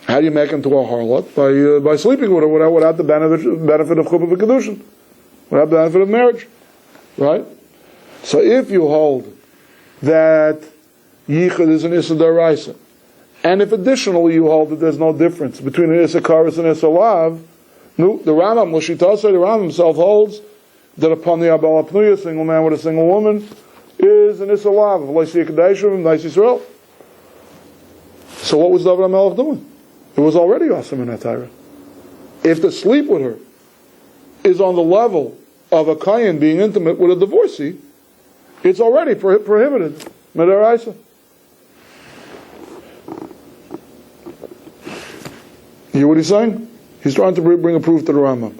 S1: how do you make him to a harlot? By sleeping with her without the benefit of chuppah v'kedushin, without the benefit of marriage, right? So if you hold that yichud is an issa d'oraisa, and if additionally you hold that there's no difference between an issa kares and issa lav, no, the Rambam, the Rambam himself holds that upon the Abal HaPnuya, a single man with a single woman, is an Issa Lav, of Leisiyah Kadeshim, Nice Yisrael. So what was David HaMelech doing? It was already awesome in that Torah. If to sleep with her is on the level of a Kayan being intimate with a divorcee, it's already prohibited. Midaraisa. You hear what he's saying? He's trying to bring a proof to the Rambam.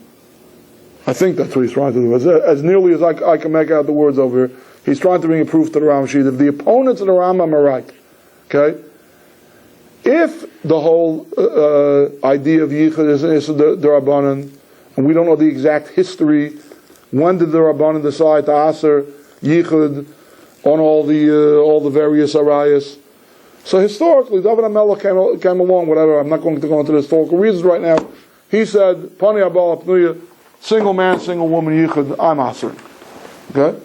S1: I think that's what he's trying to do. As nearly as I can make out the words over here, he's trying to bring a proof to the Rambam. If the opponents of the Rambam are right, okay, if the whole idea of Yichud is the Rabbanan, and we don't know the exact history, when did the Rabbanan decide to aser Yichud on all the various arayas? So historically, David HaMelech came along, whatever, I'm not going to go into the historical reasons right now. He said, Pani Abal HaPnuya, single man, single woman, Yichud, I'm Aser. Okay?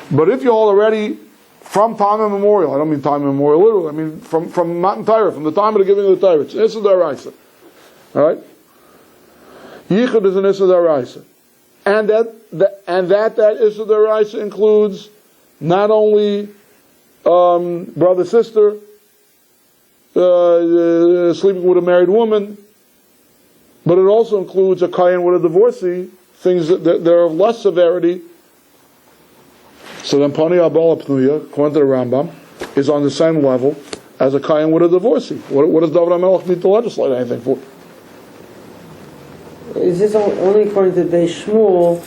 S1: But if you all already, from time immemorial, I don't mean time immemorial literally, I mean from Matan Torah, from the time of the giving of the Torah, it's Issa D'Oraisa. Alright? Yichud is an Issa D'Oraisa. And that Issa D'Oraisa includes not only brother-sister sleeping with a married woman, but it also includes a kayan with a divorcee, things that are of less severity. So then Pani Abala Pnuya, according to the Rambam, is on the same level as a kayan with a divorcee. What does David HaMelech need to legislate anything for?
S2: Is this only according to Beis Shmuel?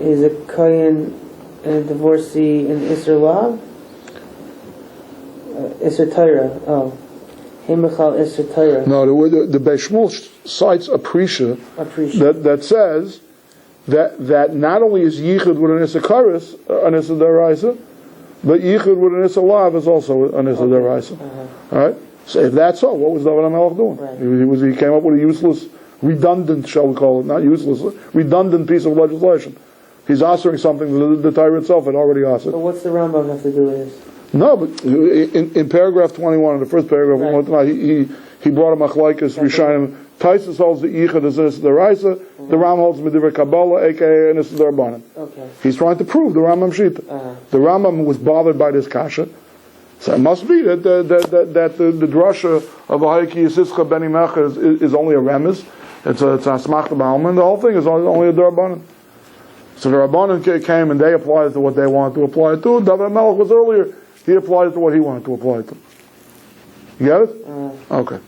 S2: Is a kayan and a divorcee in Isser Lav? Isser Torah. Oh. Hemechal Isser Torah.
S1: No, the Beis Shmuel cites a prisha that says that not only is yichud with an Isser Karis, an Isser Daraisa, but yichud with an Isser Lav is also an Isser Daraisa. All right? So if that's so, what was David HaMelech doing?
S2: Right.
S1: He came up with a useless, redundant, shall we call it, not useless, redundant piece of legislation. He's answering something that the Torah itself had already answered.
S2: But what's the Rambam have to do with this?
S1: No, but in paragraph 21, in the first paragraph, right. he brought a machlaikas Rishonim. Taisus holds the Yichud as this the Raisa, the Ram holds Medivir Kabbalah, aka and this is the Rabbanan.
S2: Okay.
S1: He's trying to prove the Rambam Shita. The Rambam was bothered by this kasha, so it must be that the drasha of Ahayki Yisischa Beni Mecha is only a remes. It's a smachta ba'alma, and the whole thing is only a Rabbanan. So the Rabbanan came and they applied it to what they wanted to apply it to. David HaMelech was earlier. He applied it to what he wanted to apply it to. You get it? Okay.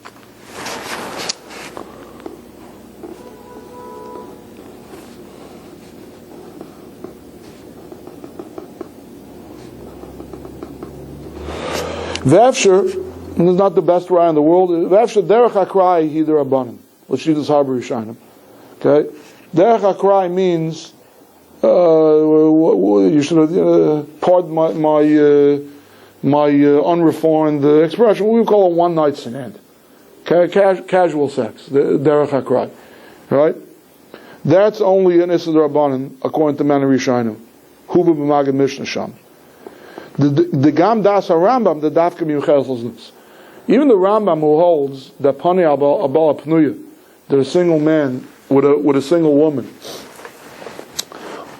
S1: V'efsher, this is not the best raya in the world. V'efsher derech hakrai hi the Rabbanan. L'shitas Harber Yishayim. Okay? Derech hakrai means you should pardon my unreformed expression. We would call it one night stand, casual sex, derech hakrai, right? That's only an Issa D'Rabbanan according to Mani Rishayim. Huba b'magid Mishnah Sham. The Gam Das HaRambam, the Dafka Miyucheres L'Znus. Even the Rambam who holds that Pani Abala Pnuya, that a single man with a single woman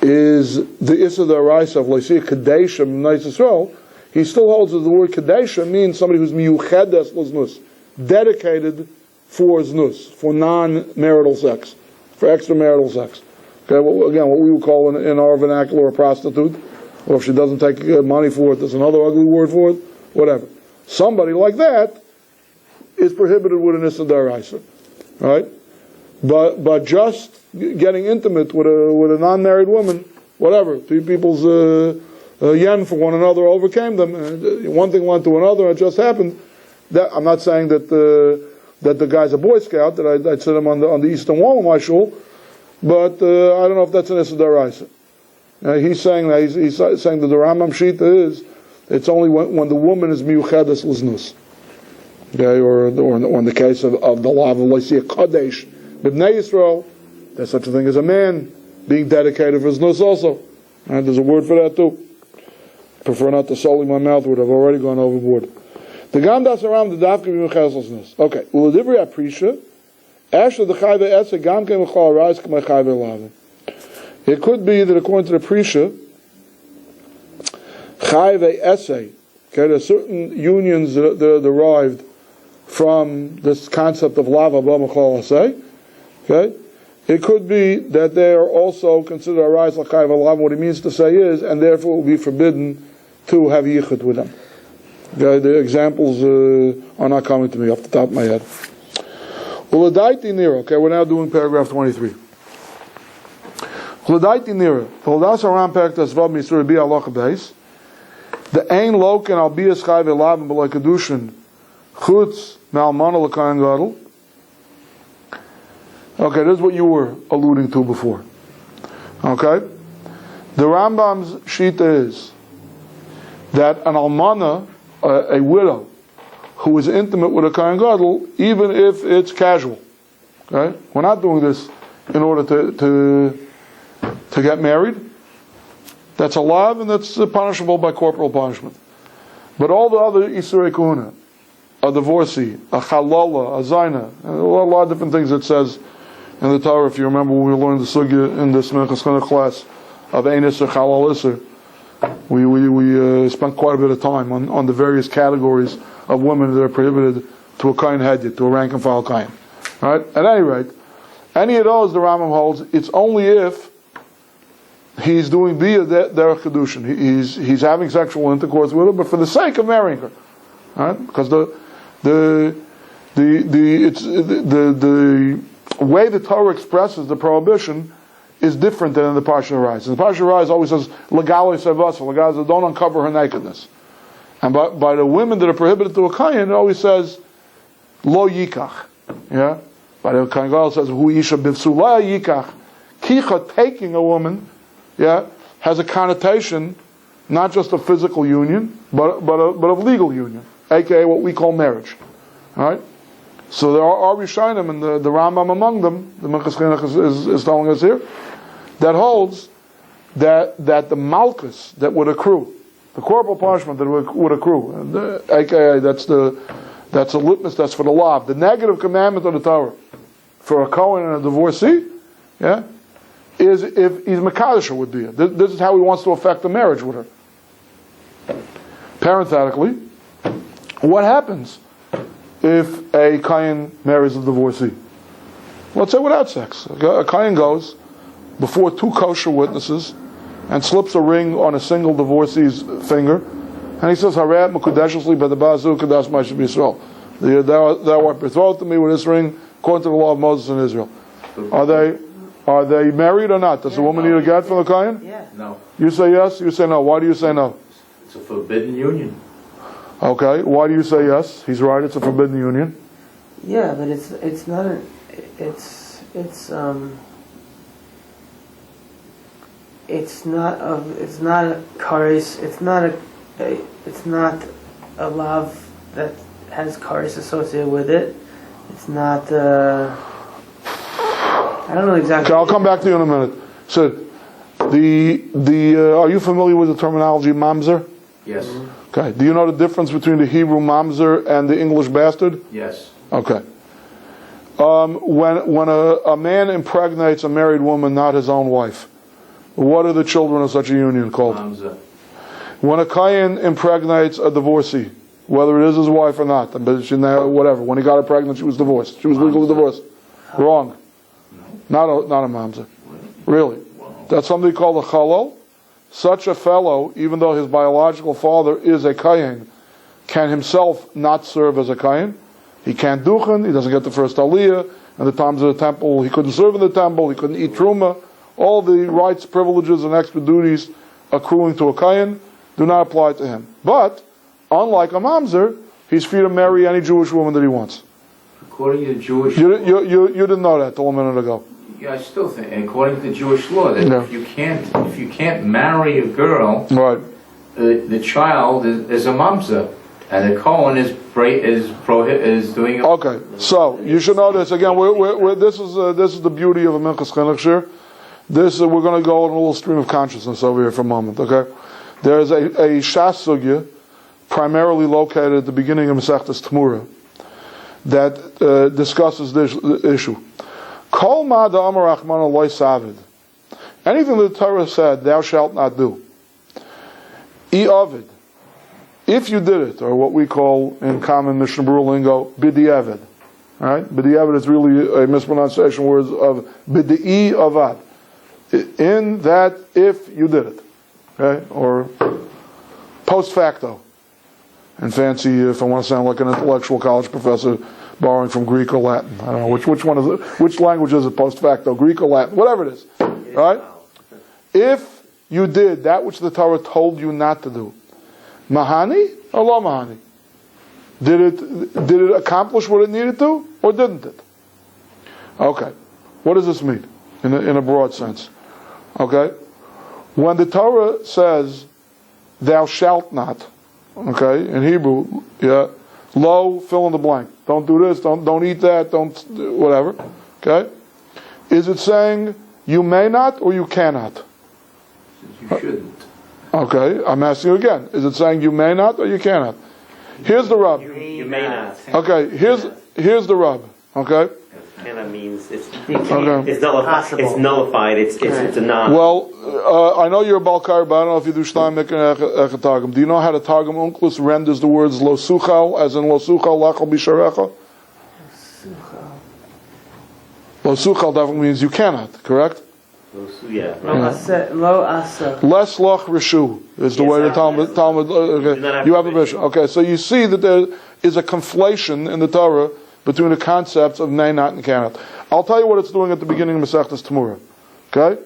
S1: is the Issa D'Araisa of Lysia Kadesha M'nais Yisrael, he still holds that the word Kadesha means somebody who's Miyuchedes L'Znus, dedicated for Znus, for non-marital sex, for extramarital sex. Okay, well, again, what we would call in our vernacular a prostitute, or if she doesn't take money for it, there's another ugly word for it, whatever. Somebody like that is prohibited with an Issa D'Araisa, right? But just getting intimate with a non-married woman, whatever, two people's yen for one another overcame them. One thing went to another, and it just happened. That I'm not saying that the guy's a Boy Scout, that I'd sit him on the eastern wall of my shul, but I don't know if that's an Issa D'Araisa. He's saying that he's saying that the Rambam Shita is it's only when the woman is miyuchedes l'znus, okay, or in the case of the law of Lysia Kadesh, B'nai Yisrael, there's such a thing as a man being dedicated for znus also. Right? There's a word for that too. Prefer not to sully my mouth with it. I've already gone overboard. The Gam Das Aram the Dafka miyuchedes l'znus. Okay, u'ledivri aprisha, after the chayve esa gam kem v'chol arais k'may chayve lavin. It could be that according to the Prisha, Chayve essay, okay, there are certain unions that are derived from this concept of lava b'machal essay. Okay, it could be that they are also considered arise like Chayve lava. What he means to say is, and therefore it will be forbidden to have yichud with them. Okay, the examples are not coming to me off the top of my head. Okay, we're now doing paragraph 23. The ein loken al bias chayve lavin b'loi kedushin chutz me'almana l'kayin gadol. Okay, this is what you were alluding to before. Okay, the Rambam's shita is that an almana, a widow, who is intimate with a kayin gadol, even if it's casual. Okay, we're not doing this in order to get married. That's a lav, and that's punishable by corporal punishment. But all the other Isurei Kuna, a divorcee, a chalala, a zaina, a lot of different things it says in the Torah. If you remember when we learned the sugya in this Minchas Chinuch class of Ein Isser, Chalal Isser, we spent quite a bit of time on the various categories of women that are prohibited to a Kohen Hedyot, to a rank and file Kohen. Right? At any rate, any of those, the Rambam holds, it's only if he's doing Bia Derech Kedushin. He's having sexual intercourse with her, but for the sake of marrying her. Right? Because the way the Torah expresses the prohibition is different than in the Parsha Rise. And the Parsha Rise always says, Legali Sevasa, Legali, don't uncover her nakedness. And by the women that are prohibited to a Kohen, it always says, Lo Yikach. Yeah? By the Kohen Gadol, it says, Hu Isha Bivsu La Yikach. Kicha, taking a woman, yeah, has a connotation, not just of physical union, but of legal union, aka what we call marriage. Alright? So there are Rishonim, and the Rambam among them, the Minchas Chinuch is telling us here, that holds that the malchus that would accrue, the corporal punishment that would accrue, and aka that's a litmus test for the law. The negative commandment of the Torah for a Kohen and a divorcee, yeah, is if he's Mekadosh would be. This is how he wants to affect the marriage with her. Parenthetically, what happens if a Kohen marries a divorcee? Let's say without sex. A Kohen goes before two kosher witnesses and slips a ring on a single divorcee's finger, and he says, Harat Mekudeshli B'Dabazu Kadash Ma'aseh B'Yisrael. Thou art betrothed to me with this ring according to the law of Moses in Israel. Are they married or not? Does the woman need a get from the Kohen?
S2: Yeah.
S5: No.
S1: You say yes, you say no. Why do you say no?
S5: It's a forbidden union.
S1: Okay, why do you say yes? He's right, it's a forbidden union.
S2: Yeah, but it's not a kares. It's not a love that has kares associated with it. It's not. I don't know exactly.
S1: Okay, I'll come back to you in a minute. So, are you familiar with the terminology mamzer?
S5: Yes.
S1: Okay. Do you know the difference between the Hebrew mamzer and the English bastard?
S5: Yes.
S1: Okay. When a man impregnates a married woman, not his own wife, what are the children of such a union called?
S5: Hamza.
S1: When a Kohen impregnates a divorcee, whether it is his wife or not, whatever. When he got her pregnant, she was divorced. She was legally divorced. Wrong. Not a mamzer. Really. That's something called a chalal. Such a fellow, even though his biological father is a Kohen, can himself not serve as a Kohen. He can't duchen, he doesn't get the first aliyah, and the times of the temple, he couldn't serve in the temple, he couldn't eat truma. All the rights, privileges, and extra duties accruing to a Kohen do not apply to him. But, unlike a mamzer, he's free to marry any Jewish woman that he wants.
S5: According to Jewish
S1: You didn't know that till a minute ago.
S5: Yeah, I still think, according to Jewish law, that
S1: No.
S5: if you can't marry a girl,
S1: Right.
S5: the child is a mamza, and the Kohen is doing it.
S1: Okay, so you should know this again. This is the beauty of a Minchas Chinuch shir. We're going to go on a little stream of consciousness over here for a moment. Okay, there is a Shas sugya, primarily located at the beginning of Masechtas Tamura, that discusses this issue. Kol ma da'amar Rachmana loy savid. Anything that the Torah said, thou shalt not do. I'avid. If you did it, or what we call in common Mishnah Berurah lingo, b'di'evid. Right? B'di'evid is really a mispronunciation word of b'di'i avad. In that, if you did it. Okay? Or post facto. And fancy, if I want to sound like an intellectual college professor, borrowing from Greek or Latin. I don't know which one is it, which language is it post facto, Greek or Latin, whatever it is. Right? If you did that which the Torah told you not to do, mahani or lo mahani? Did it accomplish what it needed to, or didn't it? Okay. What does this mean in a broad sense? Okay. When the Torah says, "Thou shalt not," okay, in Hebrew, yeah, lo, fill in the blank. Don't do this. Don't eat that. Don't whatever. Okay. Is it saying you may not or you cannot?
S5: You shouldn't.
S1: Okay. I'm asking you again. Is it saying you may not or you cannot? Here's the rub.
S3: You may not.
S1: Okay. Here's the rub. Okay.
S3: Kana means it's
S1: Okay.
S3: it's nullified.
S2: Possible.
S3: It's nullified. It's a non.
S1: Well, I know you're a Balkar, but I don't know if you do Steinmeck and Echatagim. Do you know how the Targum Onkelos renders the words lo suchal, as in lo suchal lachal bisharecha? Lo suchal definitely means you cannot, correct?
S3: Yeah.
S2: Lo asa.
S1: Les loch rishu is the
S3: Yes,
S1: way the
S3: I-
S1: Talmud
S3: Do not have
S1: you have a
S3: permission.
S1: vision. Okay, so you see that there is a conflation in the Torah between the concepts of may not and cannot. I'll tell you what it's doing at the beginning of Masechtas Tamura. Okay?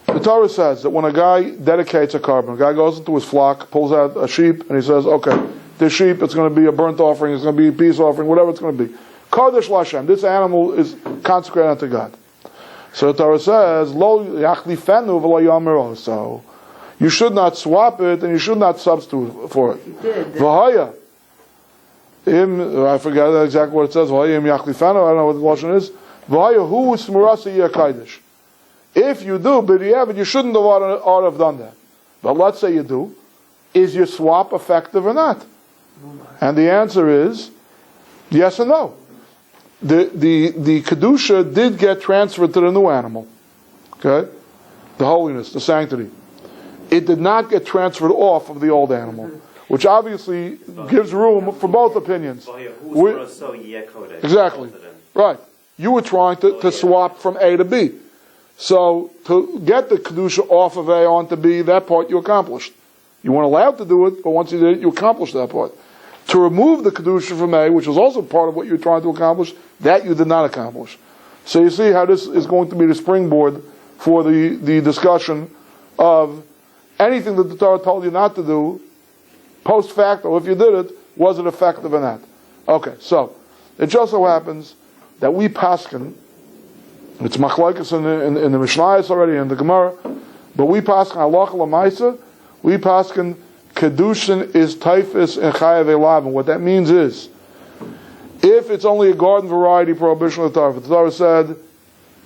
S1: The Torah says that when a guy dedicates a carbon, a guy goes into his flock, pulls out a sheep, and he says, okay, this sheep, it's going to be a burnt offering, it's going to be a peace offering, whatever it's going to be. Kodesh Lashem, this animal is consecrated unto God. So the Torah says, Lo yachlifenu v'lo yamero. So you should not swap it and you should not substitute for it.
S2: You did.
S1: V'haya. I forget exactly what it says. V'haya im yachlifenu. I don't know what the Lashon is. V'haya hu smurasa yakadosh. If you do, b'diavad, you shouldn't ought to have done that. But let's say you do. Is your swap effective or not? And the answer is yes and no. The Kedusha did get transferred to the new animal. Okay? The holiness, the sanctity. It did not get transferred off of the old animal, which obviously gives room for both opinions. Exactly. Right. You were trying to swap from A to B. So to get the Kedusha off of A onto B, that part you accomplished. You weren't allowed to do it, but once you did it, you accomplished that part. To remove the Kedusha from A, which was also part of what you were trying to accomplish, that you did not accomplish. So you see how this is going to be the springboard for the discussion of anything that the Torah told you not to do, post facto, if you did it, was it effective or not? Okay, so it just so happens that we paskin, it's machlokes in the Mishnayos already, in the Gemara, but we paskin halacha l'maisa, we paskin Kedushin is typhus and chayav elav. What that means is, if it's only a garden variety prohibition of the Torah, the Torah said,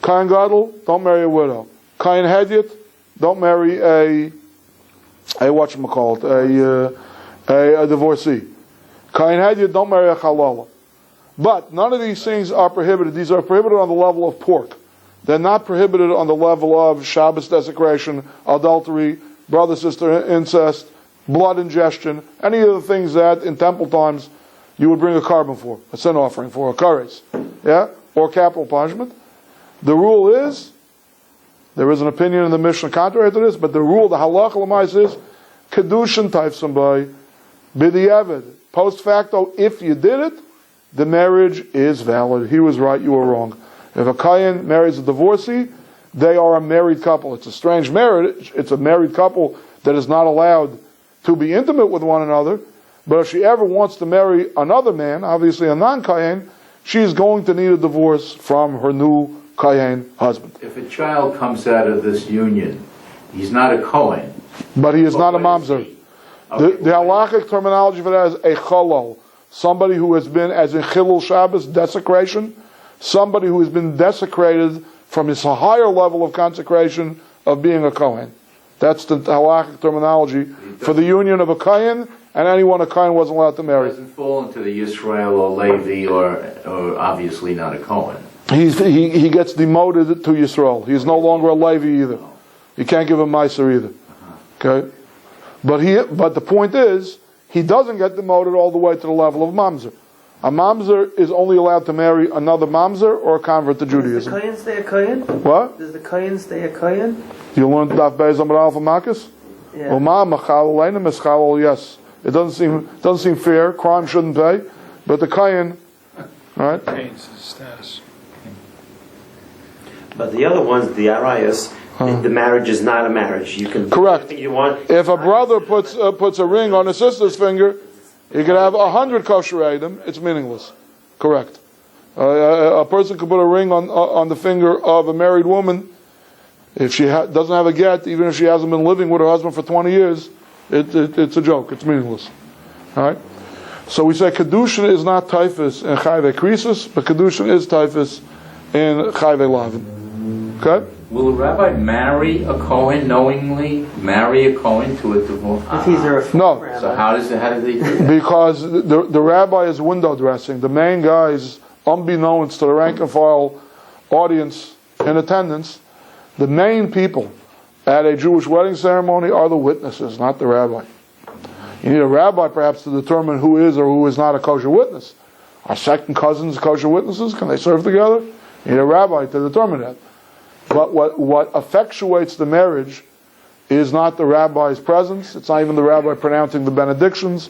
S1: Kain Gadol, don't marry a widow. Kain Hedyot, don't marry a whatchamacallit, a divorcee. Kain Hedyot, don't marry a chalala. But none of these things are prohibited. These are prohibited on the level of pork. They're not prohibited on the level of Shabbos desecration, adultery, brother-sister incest, blood ingestion, any of the things that in temple times you would bring a carbon for, a sin offering for, a kares, yeah, or capital punishment. The rule is, there is an opinion in the Mishnah contrary to this, but the rule, the halacha l'mais is, kedushin typhsim by b'diavad, post facto. If you did it, the marriage is valid. He was right, you were wrong. If a kayan marries a divorcee, they are a married couple. It's a strange marriage. It's a married couple that is not allowed to be intimate with one another, but if she ever wants to marry another man, obviously a non-Kayan, she's going to need a divorce from her new Kayan husband.
S5: If a child comes out of this union, he's not a Kohen.
S1: But he is
S5: But
S1: not a
S5: what is
S1: mamzer.
S5: he?
S1: The
S5: Okay,
S1: halachic terminology for that is a chalal. Somebody who has been, as in Chilul Shabbos, desecration, somebody who has been desecrated from his higher level of consecration of being a Kohen. That's the halachic terminology for the union of a Kayan and anyone a Kayan wasn't allowed to marry.
S5: doesn't fall into the Yisrael or Levi or obviously not a Kohen.
S1: He gets demoted to Yisrael. He's no longer a Levi either. You can't give him Meiser either. Okay? But the point is, he doesn't get demoted all the way to the level of Mamzer. A Mamzer is only allowed to marry another Mamzer or a convert to
S2: Does the
S1: Judaism.
S2: Kayan stay a Kayan?
S1: What?
S2: Does the Kayan stay a Kayan?
S1: You learned Daf Beis Amar Alpha Makis?
S2: Yeah.
S1: Yes. It doesn't seem fair. Crime shouldn't pay. But the Kayan, right?
S4: Change his status.
S3: But the other ones, the arayas, the marriage is not a marriage. You can do
S1: Correct.
S3: anything you want.
S1: If a brother puts a ring on his sister's finger, he could have 100 kosher item. It's meaningless. Correct. A person could put a ring on the finger of a married woman. If she doesn't have a get, even if she hasn't been living with her husband for 20 years, it's a joke. It's meaningless. All right. So we say kedushin is not typhus in chayve krisis, but kedushin is typhus in chayve lavin. Okay.
S5: Will a rabbi marry a Kohen knowingly? Marry a Kohen to a divorce?
S2: If he's a reform
S1: No.
S2: rabbi.
S5: So how do they do that?
S1: Because the rabbi is window dressing. The main guys unbeknownst to the rank and file audience in attendance, the main people at a Jewish wedding ceremony are the witnesses, not the rabbi. You need a rabbi perhaps to determine who is or who is not a kosher witness. Are second cousins kosher witnesses? Can they serve together? You need a rabbi to determine that. But what effectuates the marriage is not the rabbi's presence. It's not even the rabbi pronouncing the benedictions.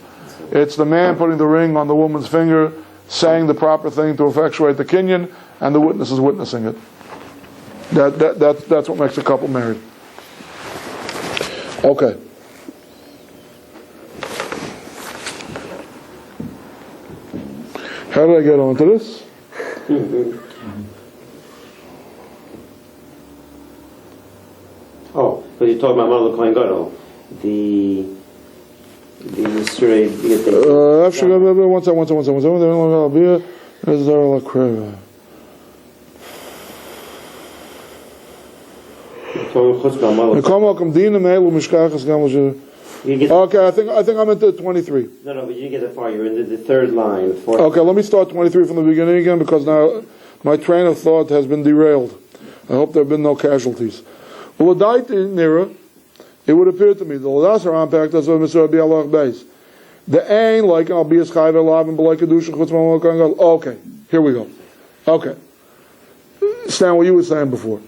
S1: It's the man putting the ring on the woman's finger, saying the proper thing to effectuate the kinyan, and the witnesses witnessing it. That's what makes a couple married. Okay. How did I get onto this?
S3: Oh, but you're talking about Mother Kohen Gadol. The Yisrei.
S1: Actually, one second. Is there a crave? Okay, I think I'm into 23.
S3: No, but you didn't get that far. You're in the third line.
S1: Okay, let me start 23 from the beginning again, because now my train of thought has been derailed. I hope there have been no casualties. Well, it would appear to me the Ladas are unpacked as a Mr. Rabbi Allah base. The ain like I'll be a chayv elav and b'lay kedusha chutz ma'amol kan gal. Okay, here we go. Okay, Stan, what you were saying before,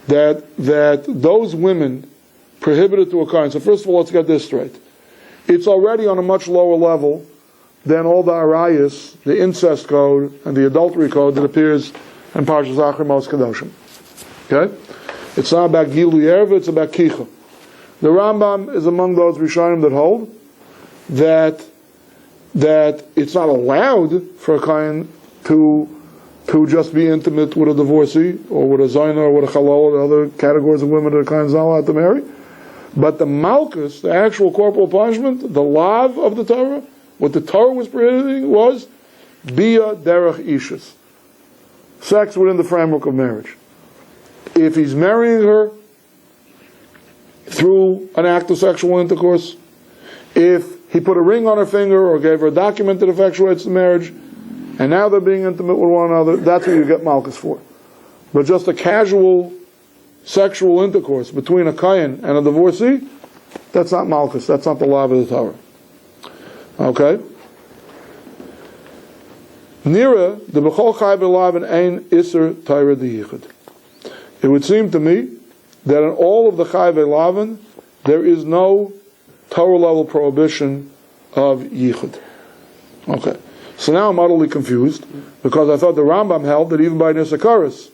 S1: that those women prohibited to a kind. So first of all, let's get this straight. It's already on a much lower level than all the arayas, the incest code, and the adultery code that appears in Parshas Zachar Mos Kedoshim. Okay? It's not about Gilu Yerva, it's about Kicha. The Rambam is among those Rishonim that hold that it's not allowed for a Kain to just be intimate with a divorcee, or with a Zayna, or with a Chalal, or other categories of women that a Kain's not allowed to marry. But the Malkus, the actual corporal punishment, the lav of the Torah, what the Torah was prohibiting was Bia Derech Ishus. Sex within the framework of marriage. If he's marrying her through an act of sexual intercourse, if he put a ring on her finger or gave her a document that effectuates the marriage, and now they're being intimate with one another, that's what you get Malkus for. But just a casual sexual intercourse between a Kayan and a divorcee, that's not Malkus, that's not the law of the Torah. Okay? Nira, the B'chol Chai B'lav and Ein Isser Torah D'Yichud. It would seem to me that in all of the Chai B'lavin, there is no Torah level prohibition of Yichud. Okay. So now I'm utterly confused, because I thought the Rambam held that even by Nisakaris,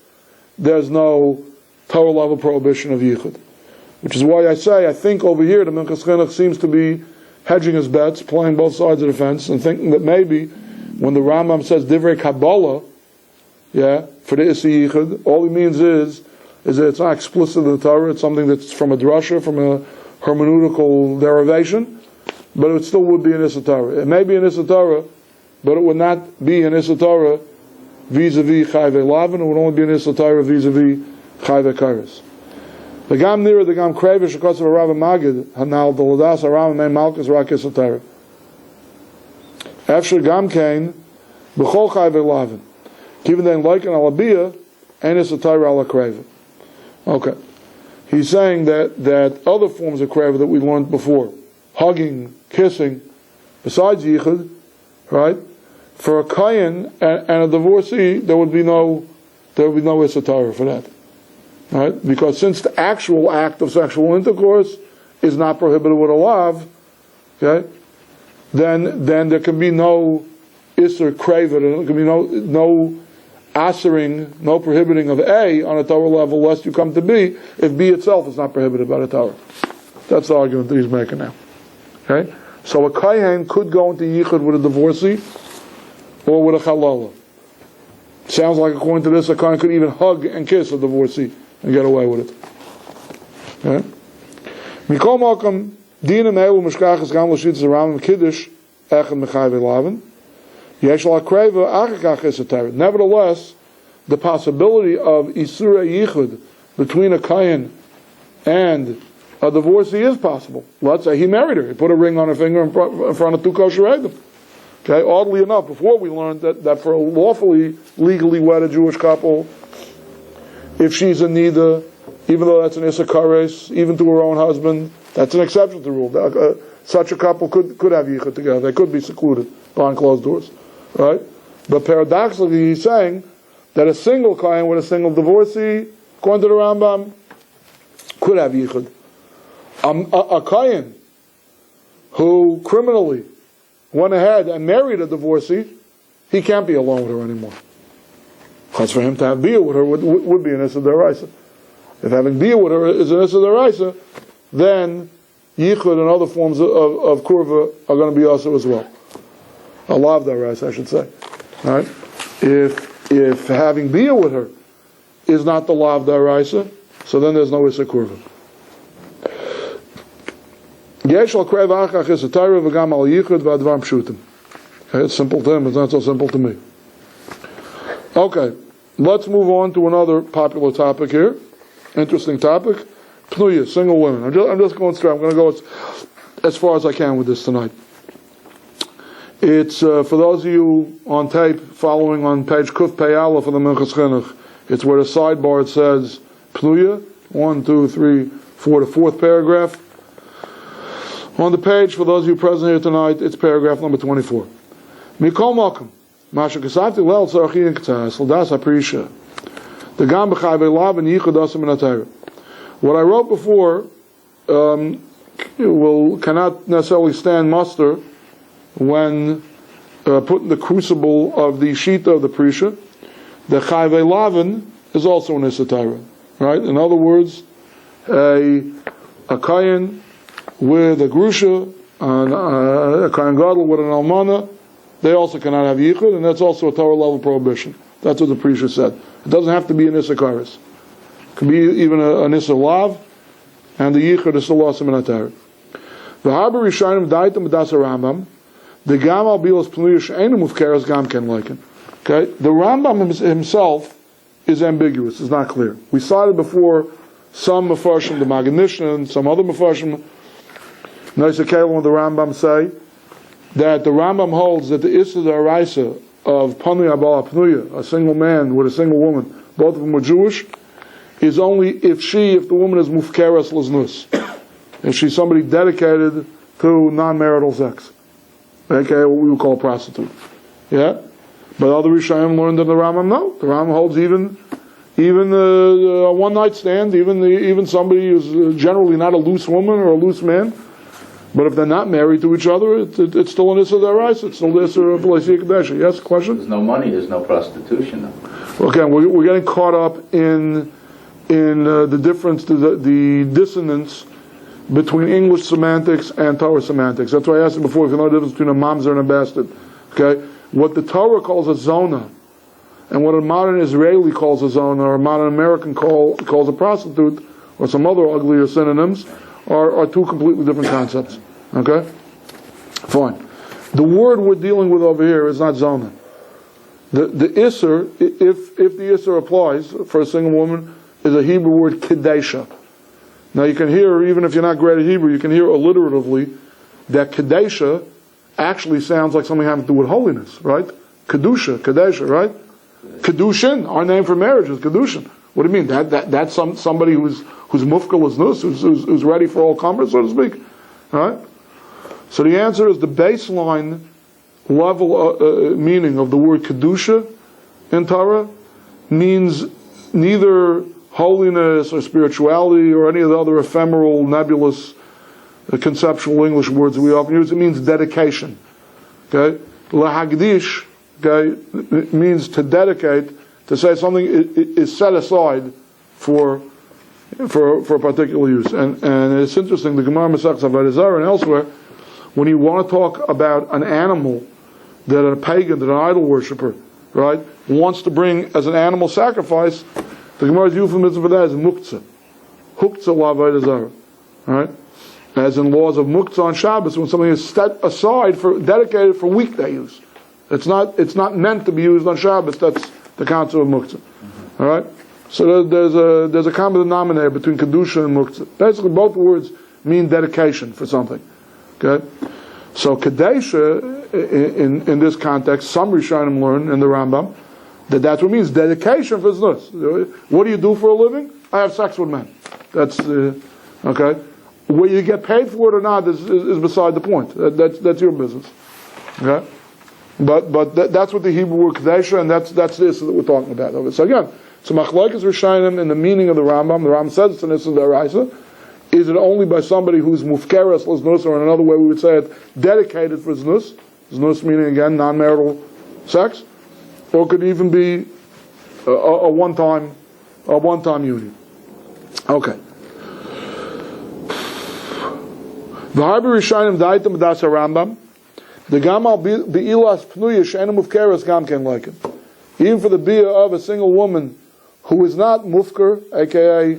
S1: there's no Torah level prohibition of Yichud. Which is why I say, I think over here the Minchas Chinuch seems to be hedging his bets, playing both sides of the fence, and thinking that maybe when the Rambam says Divrei Kabbalah, for the Isi Yichud, all he means is that it's not explicit in the Torah, it's something that's from a drasha, from a hermeneutical derivation, but it still would be an Issa Torah. It may be an Issa Torah, but it would not be an Issa Torah vis-a-vis Chayve Lavin, it would only be an Issa Torah vis-a-vis Chayve Kairis. The Gam Nira, the Gam Krevish, because of a Rabbi Magid, Hanal, the Ladas, Aram, and Malkus, Rak Issa Torah. After Gam Kain, B'chol Chayve Lavin. Given then like an Alabiyah, and Issa Torah ala Krevish. Okay. He's saying that other forms of kreva that we learned before, hugging, kissing, besides yichud, right? For a kayan and a divorcee, there would be no issa Torah for that, right? Because since the actual act of sexual intercourse is not prohibited with a lav, okay, then there can be no issa kreva, there can be no asering, no prohibiting of A on a Torah level, lest you come to B, if B itself is not prohibited by the Torah. That's the argument that he's making now. Okay? So a Kayan could go into Yichud with a divorcee, or with a Chalala. Sounds like, according to this, a Kayan could even hug and kiss a divorcee and get away with it. Okay? Mikol Malkam, Dina Meilu Mishkachas Gam Lashitz around Kiddush, Echad Mechai Velavin. Nevertheless, the possibility of Isura Yichud between a Kayan and a divorcee is possible. Let's say he married her. He put a ring on her finger in front of two kosher Edom. Okay, oddly enough, before we learned that for a lawfully, legally wedded Jewish couple, if she's in neither, even though that's an Issa Kares, even to her own husband, that's an exception to the rule. Such a couple could have yichud together. They could be secluded behind closed doors, right? But paradoxically, he's saying that a single kohen with a single divorcee, according to the Rambam, could have yichud. A kohen who criminally went ahead and married a divorcee, he can't be alone with her anymore. Because for him to have bia with her would be an issa deraisa. If having bia with her is an issa deraisa, then yichud and other forms of kurva are going to be also as well. A lav deraisa, I should say. All right? If having bia with her is not the lav deraisa, so then there's no issa kurva. Yesh al krev achach is a Torah v'gam al yichud v'advar pshutim. Okay, it's simple to him, it's not so simple to me. Okay, let's move on to another popular topic here. Interesting topic. Pnuya, single women. I'm just going straight. I'm going to go as far as I can with this tonight. It's, for those of you on tape, following on page Kuf Pei Aleph of the Minchas Chinuch, it's where the sidebar it says Pnuya, 1, 2, 3, 4, the fourth paragraph. On the page, for those of you present here tonight, it's paragraph number 24. Mikol Malkum. Masha Kasavti Lel Tzarchi and K'tzas L'das HaPrisha the Gam B'chai V'Lav and Yichud Asim and Atayra. What I wrote before cannot necessarily stand muster when put in the crucible of the Shita of the Prisha. The Chai V'Lavin is also an Isatayra. Right? In other words, a Kayan with a Grusha, a Kayan Gadol with an Almana, they also cannot have yichud, and that's also a Torah level prohibition. That's what the Prisha said. It doesn't have to be an Issa Karis. It can be even an Issa Lav, and the yichud is still lost in Atayr. The Harbor Rishonim Daitam B'das Rambam, the Gam al Bilas Pnuya She'enim Ufkeres Gam Ken Leiken. Okay, the Rambam himself is ambiguous. It's not clear. We cited before some Mefarshim, the Maganishna, and some other Mefarshim. Noisa Kalim of the Rambam say that the Rambam holds that the Issa Daraisa of Panuya Bala Pnuya, a single man with a single woman, both of them were Jewish, is only if the woman is Mufkeres Laznus. If she's somebody dedicated to non-marital sex. Okay, what we would call a prostitute. Yeah? But other Rishonim learned that the Rambam, no. The Rambam holds even a one-night stand, even somebody who's generally not a loose woman or a loose man, but if they're not married to each other, it's still an Issa Daraisa. It's still the Issa of B'leisi Kadesha. Yes, question?
S5: There's no money, there's no prostitution.
S1: Okay, we're getting caught up in the difference, the dissonance between English semantics and Torah semantics. That's why I asked you before, if you know the difference between a mamzer and a bastard. Okay? What the Torah calls a zona, and what a modern Israeli calls a zona, or a modern American calls a prostitute, or some other uglier synonyms, are two completely different concepts. Okay? Fine. The word we're dealing with over here is not zona. The Isser, if the Isser applies for a single woman, is a Hebrew word Kedesha. Now you can hear, even if you're not great at Hebrew, you can hear alliteratively that Kedesha actually sounds like something having to do with holiness, right? Kedusha, right? Kedushin, our name for marriage is Kedushin. What do you mean? That's somebody who's mufkal laznus, who's ready for all comers, so to speak. All right? So the answer is the baseline level meaning of the word kedusha in Torah means neither holiness or spirituality or any of the other ephemeral, nebulous, conceptual English words we often use. It means dedication. Okay? Lahagdish, okay, it means to dedicate, to say something is set aside for a particular use. And it's interesting, the Gemara Masechta Avodah Zarah and elsewhere, when you want to talk about an animal that a pagan, that an idol worshiper, right, wants to bring as an animal sacrifice, the Gemara's euphemism for that is muktzah. Huktzah l'avodah zarah. Right? As in laws of muktzah on Shabbos, when something is set aside dedicated for weekday use. It's not meant to be used on Shabbos. That's the concept of muktzah. All right? So there's a common denominator between kedusha and muktzah. Basically, both words mean dedication for something. Okay? So Kadesha, in this context, some Rishonim learn in the Rambam that's what it means, dedication for znus. What do you do for a living? I have sex with men. That's okay. Whether you get paid for it or not is beside the point. That's your business. Okay, but that's what the Hebrew word Kadesha, and that's this that we're talking about. Okay. So again, so machlokes Rishonim in the meaning of the Rambam. The Rambam says it's an issur d'oraisa. Is it only by somebody who's mufkeres l'znus, or in another way we would say it, dedicated for znus? Znus meaning again non-marital sex, or could even be a one-time union. Okay. V'harbi Rishonim daitem b'das Rambam. The gamal be'ilas pnuya she'enu mufkeres gam ken like it. Even for the bia of a single woman who is not mufker, aka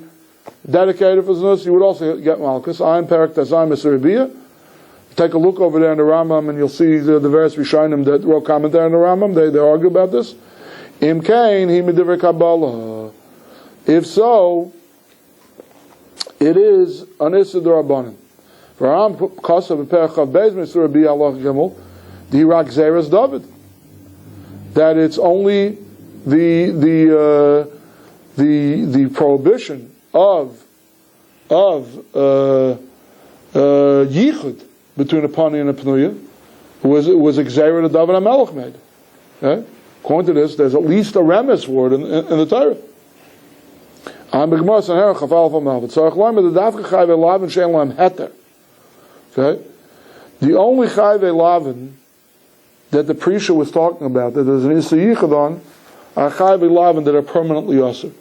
S1: dedicated for znus, you would also get malchus. I'm perak tazayim esrabiyah. Take a look over there in the Rambam, and you'll see the various Rishonim that wrote commentary on the Rambam. They argue about this. Im kain hi midivrei Kabbalah. If so, it is an issur d'Rabbanan. For Ram kasav perak chav beis esrabiyah Allah gemul dirak zeres David. That it's only the prohibition of yichud between a pani and a pnuya was a gzeira that David HaMelech made. Okay? According to this, there's at least a remes word in the Torah. Okay? The only chayve lavin that the Prisha was talking about, that there's an issur yichud on, are chayve lavin that are permanently asur.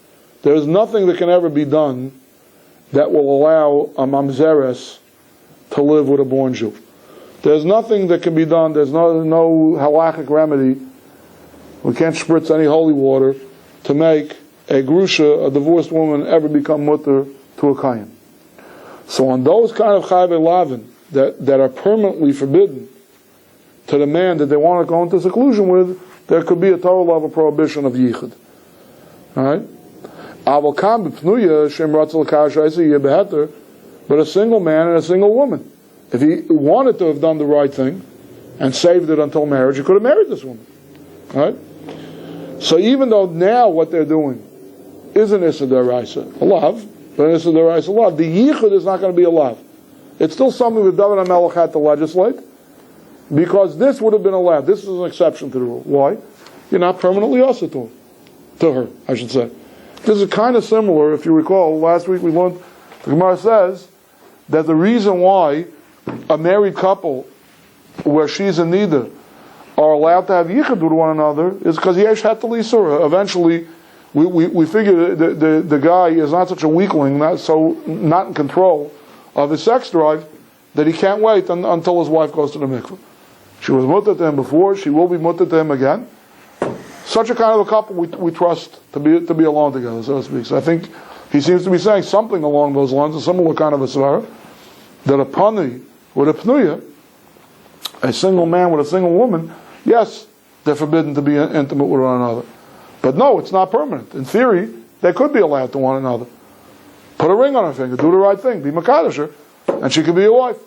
S1: There is nothing that can ever be done that will allow a mamzeres to live with a born Jew. There's nothing that can be done. There's no halachic remedy. We can't spritz any holy water to make a grusha, a divorced woman, ever become mutter to a kayan. So on those kind of chayve lavin that are permanently forbidden to the man that they want to go into seclusion with, there could be a Torah level prohibition of yichud. All right. But a single man and a single woman, if he wanted to have done the right thing and saved it until marriage, he could have married this woman. Right? So even though now what they're doing is an issur d'oraisa, a lav, but an issur d'oraisa lav, the yichud is not going to be a lav. It's still something that David HaMelech had to legislate, because this would have been allowed. This is an exception to the rule. Why? You're not permanently asur to her, I should say. This is kind of similar, if you recall, last week we learned, the Gemara says that the reason why a married couple, where she's in nida, are allowed to have yichud with one another, is because yesh hat l'isura. Eventually, we figure the guy is not such a weakling, not in control of his sex drive, that he can't wait until his wife goes to the mikveh. She was mutter to him before, she will be mutter to him again. Such a kind of a couple we trust to be alone together, so to speak. So I think he seems to be saying something along those lines, a similar kind of a svara, that a pani with a pnuya, a single man with a single woman, yes, they're forbidden to be intimate with one another. But no, it's not permanent. In theory, they could be allowed to one another. Put a ring on her finger, do the right thing, be makadosh her, and she could be your wife.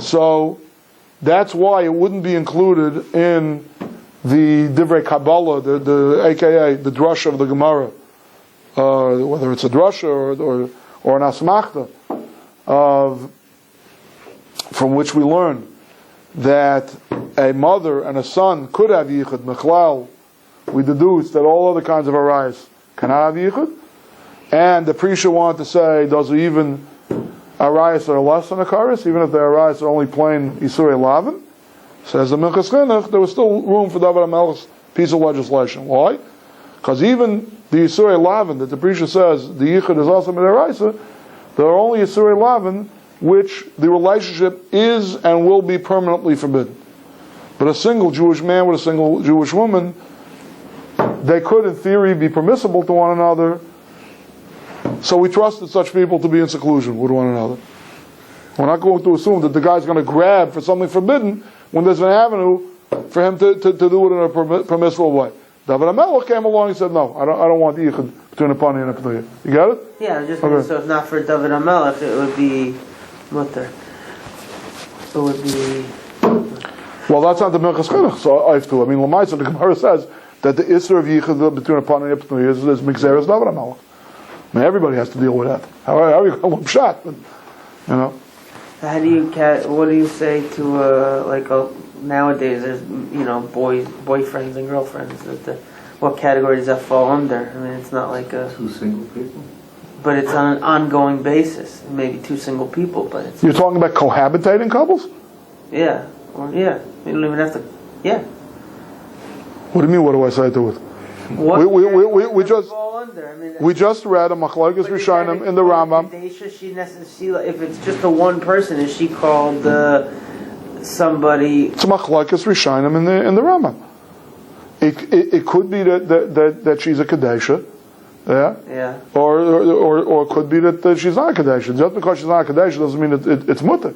S1: So that's why it wouldn't be included in the divrei Kabbalah, the AKA the drasha of the Gemara, whether it's a drasha or an asmachta, from which we learn that a mother and a son could have yichud mechlal. We deduce that all other kinds of arayos cannot have yichud, and the Prisha wanted to say those are even arayos that are less than a kares, even if the arayos are only plain isurei lavin. Says the Minchas Chinuch, there was still room for David HaMelech's piece of legislation. Why? Because even the Yisurei Lavin that the Prisha says the Yichud is also Midaraisa, there are only Yisurei Lavin which the relationship is and will be permanently forbidden. But a single Jewish man with a single Jewish woman, they could in theory be permissible to one another. So we trusted such people to be in seclusion with one another. We're not going to assume that the guy's going to grab for something forbidden when there's an avenue for him to do it in a permissible way. David HaMelech came along and said, no, I don't want the yichud between a pani and a pnuya. You got it?
S2: Yeah, just okay. So if not for David HaMelech, it would be mutter. it would be.
S1: Well, that's not the Minchas Chinuch, so I have to. I mean, Lamaisa, the Gemara says that the Isser of Yichud between a partner and a Pnui is Mixeres Davar HaMelech. I mean, everybody has to deal with that. How are you going to Pshat? But, you know.
S2: How do you what do you say to nowadays? There's boyfriends and girlfriends. What category does that fall under? I mean, it's not like a.
S5: Two single people?
S2: But it's on an ongoing basis. Maybe two single people, but it's.
S1: You're talking about cohabitating couples?
S2: Yeah. Well, yeah. You don't even have to. Yeah.
S1: What do you mean? What do I say to it?
S2: What
S1: We just
S2: fall under? I mean,
S1: we just read a Machlokes Rishonim in the Rambam.
S2: If it's just a one person, is she called somebody?
S1: It's a Machlokes Rishonim in the Rambam. It could be that she's a Kadesha,
S2: Yeah.
S1: or it could be that she's not a Kadesha. Just because she's not a Kadesha doesn't mean it's mutter.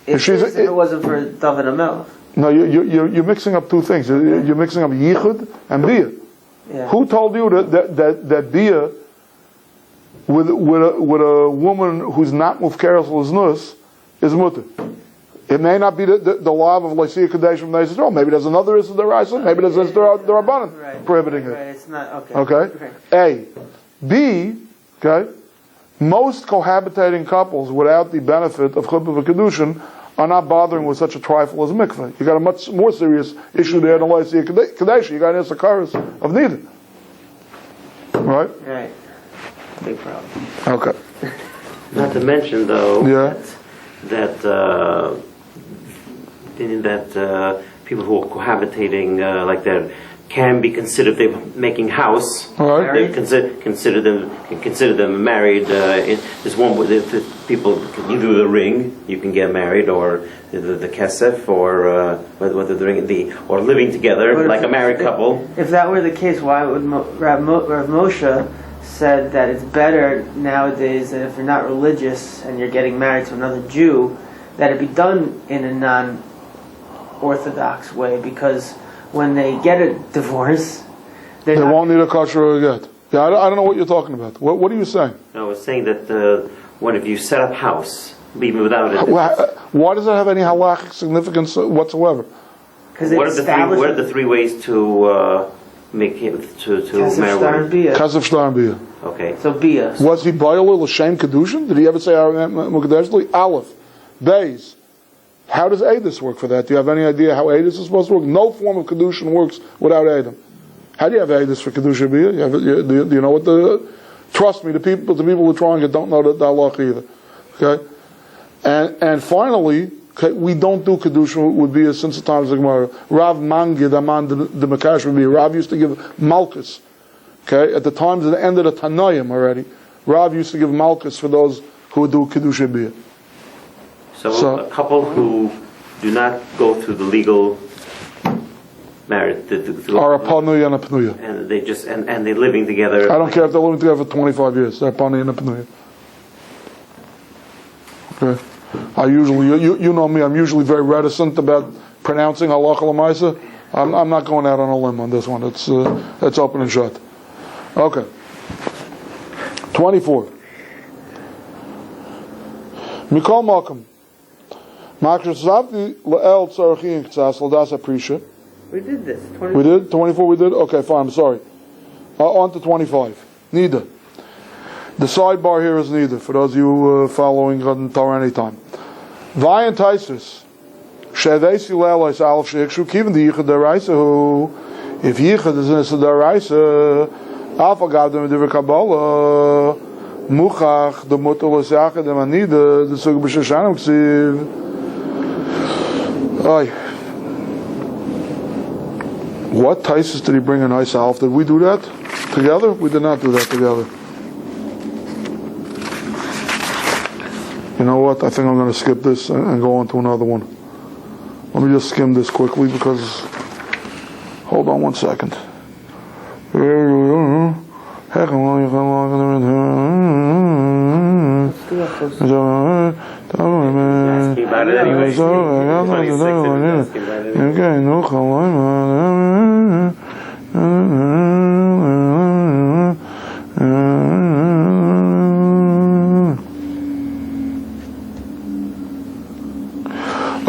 S2: If it wasn't for David Amelech.
S1: No, you're mixing up two things. You're mixing up Yichud and Bia.
S2: Yeah.
S1: Who told you that Bia with a woman who's not Mufkeres L'Znus is mutter? It may not be the law of Lycia Kadesh from Neis Yisrael. Maybe there's another Issa Deraisa. Maybe there's Issa Derabanan prohibiting it.
S2: Right, it's not, okay.
S1: Okay? A. B. Okay? Most cohabitating couples without the benefit of Chuppah v'Kedushin are not bothering with such a trifle as a mikveh. You got a much more serious issue there than Lycia Kadesh. You got an Issachar of neither. Right?
S2: Right. Big problem.
S1: Okay.
S3: Not to mention, though,
S1: Yeah.
S3: that people who are cohabitating like that can be considered they're making house.
S1: All right.
S3: They consider them married. There's one where the people you do the ring, you can get married, or the kesef, or whether the ring, or living together
S2: But
S3: like a married couple.
S2: If that were the case, why would Rav Moshe said that it's better nowadays that if you're not religious and you're getting married to another Jew, that it be done in a non-orthodox way, because when they get a divorce,
S1: They won't need a kosher get. Yeah, I don't know what you're talking about. What are you saying?
S3: I was saying that if you set up house, even without it,
S1: Why does it have any halachic significance whatsoever?
S3: what are the three ways to make him to marry?
S1: Kasef Shtar and Bia.
S3: Okay.
S2: So Bia.
S1: Was he Ba'ilah L'Shem Kedushin? Did he ever say Mukadeshli? Aleph. Beis. How does Eidus work for that? Do you have any idea how Eidus is supposed to work? No form of Kedushin works without Eidus. How do you have Eidus for Kedusha Bia? Do you know what trust me, the people who are trying it don't know the halach either. Okay? And finally, okay, we don't do Kedusha with Bia since the times of the Gemara. Rav Mangid, Aman the Makash Bia. Rav used to give Malkus. Okay? At the times of the end of the Tanoim already, Rav used to give Malkus for those who would do Kedusha Bia.
S3: So a couple who do not go through the legal marriage,
S1: are a panuya and a pnuya.
S3: and they just and they're living together.
S1: I don't care if they're living together for 25 years. They're panuya and a pnuya. Okay. I usually, you know me, I'm usually very reticent about pronouncing halacha l'maisa. I'm not going out on a limb on this one. It's open and shut. Okay. 24. Mikol Malcolm. Makrasavdi le'el tzarachin k'tzas l'das aprisha.
S2: We did this. 24.
S1: We did? 24 we did? Okay, fine, I'm sorry. On to 25. Nida. The sidebar here is Nida, for those of you following on Torah anytime. Vayan Taisus. Shevesi le'elois alef she'ikshu kivin the yichud deraisa who, if yichud is in a deraisa, alfa gavdem divrei Kabbalah, muchach the mutter l'sachad the manida the sug b'shashanim ksiv. Oy. What Taisus did he bring a nice alf? Did we do that together? We did not do that together. You know what? I think I'm going to skip this and go on to another one. Let me just skim this quickly because... Hold on one second.
S3: Asking about it anyway.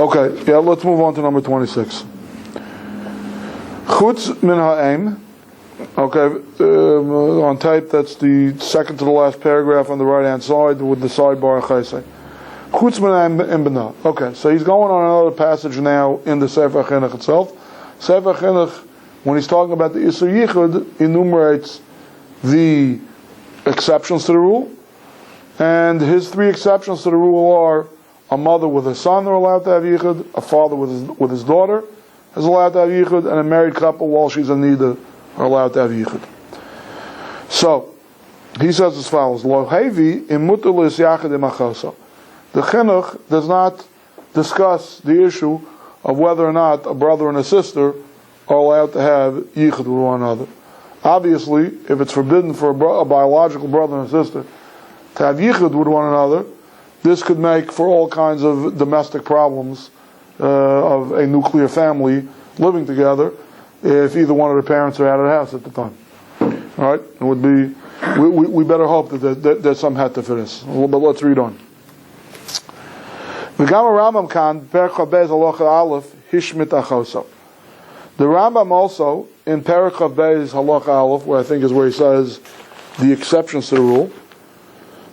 S1: Okay, yeah, let's move on to number 26. Chutz min ha'em. Okay, on tape, that's the second to the last paragraph on the right-hand side with the sidebar chesed. Chutz min ha'em b'na. Okay, so he's going on another passage now in the Sefer Chinuch itself. Sefer Chinuch, when he's talking about the Isur Yichud, enumerates the exceptions to the rule, and his three exceptions to the rule are: a mother with a son are allowed to have yichud, a father with his daughter is allowed to have yichud, and a married couple while she's in nida are allowed to have yichud. So he says as follows: Lo hevi imutu lis yachid imachoso. The chinuch does not discuss the issue of whether or not a brother and a sister are allowed to have yichud with one another. Obviously, if it's forbidden for a biological brother and sister to have yichud with one another, this could make for all kinds of domestic problems of a nuclear family living together if either one of the parents are out of the house at the time. All right, it would be. We better hope that there's some heter for this. But let's read on. The Rambam also in Parachav Beis Halacha Aleph, where I think is where he says the exceptions to the rule.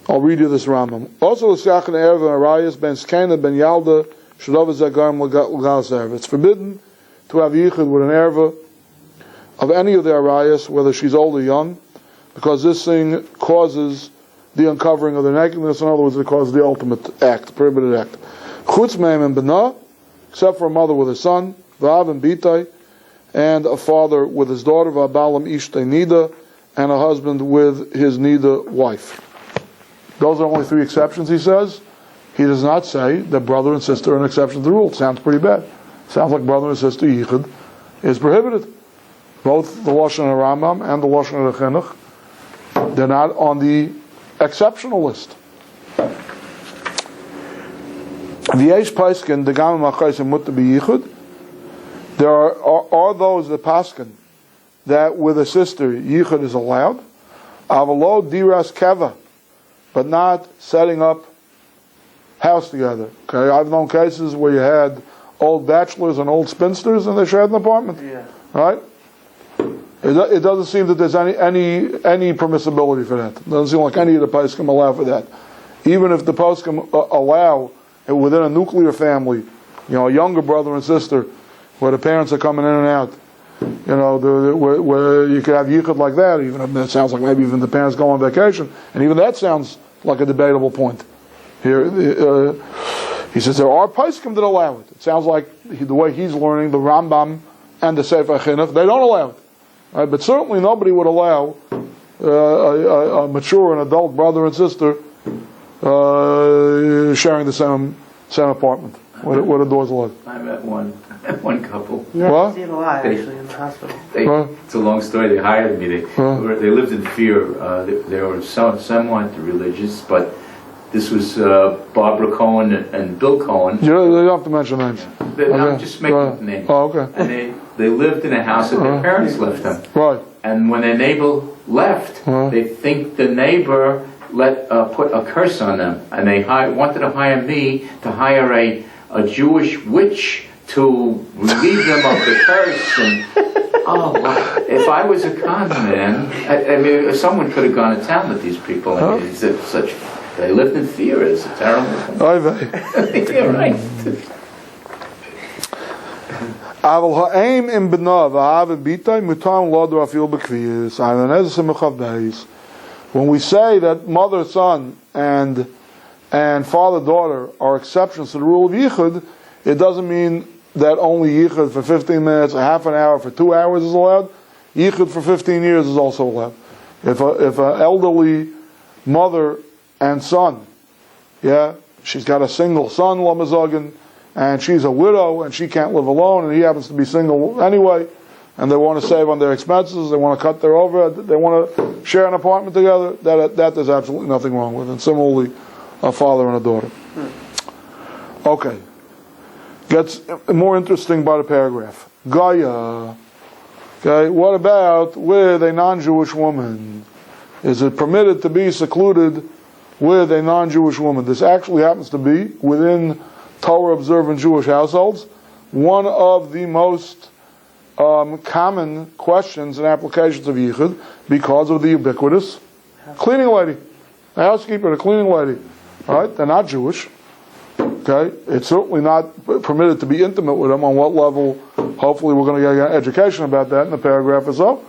S1: I'll read you this Rambam. Also, l'siachin erev arayis ben skena ben yalda shadov zagarm l'galas erev. It's forbidden to have yichud with an erva of any of the arayis, whether she's old or young, because this thing causes the uncovering of the nakedness. In other words, it causes the ultimate act, prohibited act. Chutz me'em and benah, except for a mother with a son, v'av and bitai, and a father with his daughter, v'abalam ishtei nida, and a husband with his nida wife. Those are only three exceptions, he says. He does not say that brother and sister are an exception to the rule. It sounds pretty bad. Sounds like brother and sister yichud is prohibited. Both the Lashon of Rambam and the Lashon of the Chinuch, they're not on the exceptional list. V'yesh paiskin degam machayis mutter b'yichud. There are those that paskin that with a sister yichud is allowed. Avalo diras keva, but not setting up house together. Okay, I've known cases where you had old bachelors and old spinsters, and they shared an apartment.
S2: Yeah.
S1: Right? It doesn't seem that there's any permissibility for that. It doesn't seem like any of the poskim allow for that. Even if the poskim allow within a nuclear family, a younger brother and sister, where the parents are coming in and out, where you could have yichud like that, even if it sounds like maybe even the parents go on vacation, and even that sounds like a debatable point. Here, he says there are poskim that allow it. It sounds like the way he's learning, the Rambam and the Sefer Chinuch, they don't allow it. Right? But certainly nobody would allow a mature and adult brother and sister sharing the same apartment. What are doors like?
S5: I met one couple.
S2: Yeah,
S1: What?
S2: I've seen a lot actually in the hospital.
S5: It's a long story. They hired me. They lived in fear. They were somewhat religious, but this was Barbara Cohen and Bill Cohen.
S1: You don't have to mention names.
S5: I'm just making up the name.
S1: Oh, okay.
S5: And they lived in a house that their parents left them.
S1: Right.
S5: And when their neighbor left, they think the neighbor put a curse on them, and they wanted to hire me to hire a Jewish witch to relieve them of the curse. And if I was a con man, I mean, someone could have gone to town with these people. I mean, they lived in fear. It's a terrible thing. You're right.
S1: When we say that mother, son, and father, daughter are exceptions to the rule of yichud, it doesn't mean that only yichud for 15 minutes, a half an hour, for 2 hours is allowed. Yichud for 15 years is also allowed. If an elderly mother and son, she's got a single son, lamazogin, and she's a widow and she can't live alone, and he happens to be single anyway, and they want to save on their expenses, they want to cut their overhead, they want to share an apartment together, that there's absolutely nothing wrong with. And similarly, a father and a daughter. Okay. Gets more interesting by the paragraph. Gaia. Okay, what about with a non-Jewish woman? Is it permitted to be secluded with a non-Jewish woman? This actually happens to be within Torah observant Jewish households, one of the most common questions and applications of Yichud because of the ubiquitous cleaning lady, the housekeeper, the cleaning lady. All right, they're not Jewish. Okay, it's certainly not permitted to be intimate with them. On what level? Hopefully, we're going to get an education about that in the paragraph or so,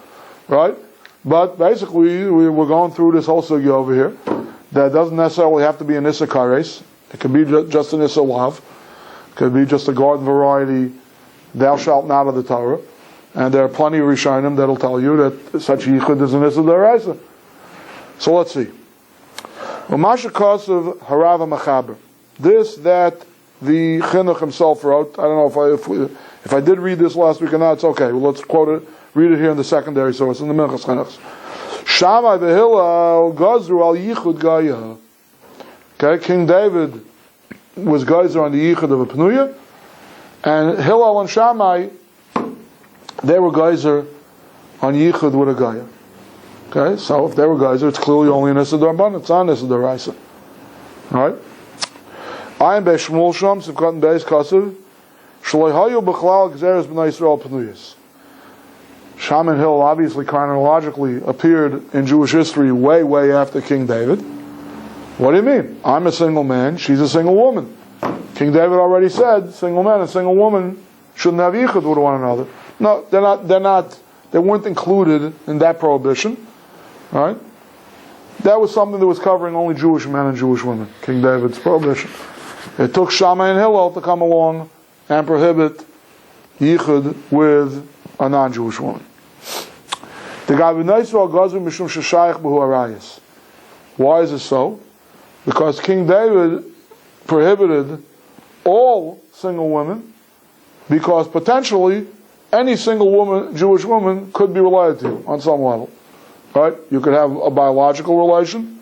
S1: right? But basically, we're going through this whole sugya over here. That doesn't necessarily have to be an issa kares. It could be just an issa lav. It could be just a garden variety. Thou shalt not of the Torah. And there are plenty of rishonim that'll tell you that such yichud is an issa deraisa. So let's see. U'masha kosev harav machaber. This that the Chinuch himself wrote. I don't know if I did read this last week or not. It's okay. Well, let's quote it. Read it here in the secondary source in the Minchas Chinuch. Shammai v'Hillel gazru al yichud gaya. Okay, King David was geyser on the yichud of a pnuya, and Hillel and Shammai they were geyser on yichud with a gaya. Okay, so if they were geyser, it's clearly only an issa d'Rabbanan. It's not an issa d'Oraisa. All right. Ayin be'Shmuel Sham Sivkat Beis Kasev Shloi Hayu B'Chlal Gzeres B'nai Yisrael Pnuyas. Sham and Hill obviously chronologically appeared in Jewish history way after King David. What do you mean? I'm a single man, she's a single woman. King David already said single man and single woman shouldn't have yichud with one another. No, they weren't included in that prohibition. Right? That was something that was covering only Jewish men and Jewish women, King David's prohibition. It took Shammai and Hillel to come along and prohibit yichud with a non-Jewish woman. Why is it so? Because King David prohibited all single women, because potentially any single woman, Jewish woman, could be related to you on some level. Right? You could have a biological relation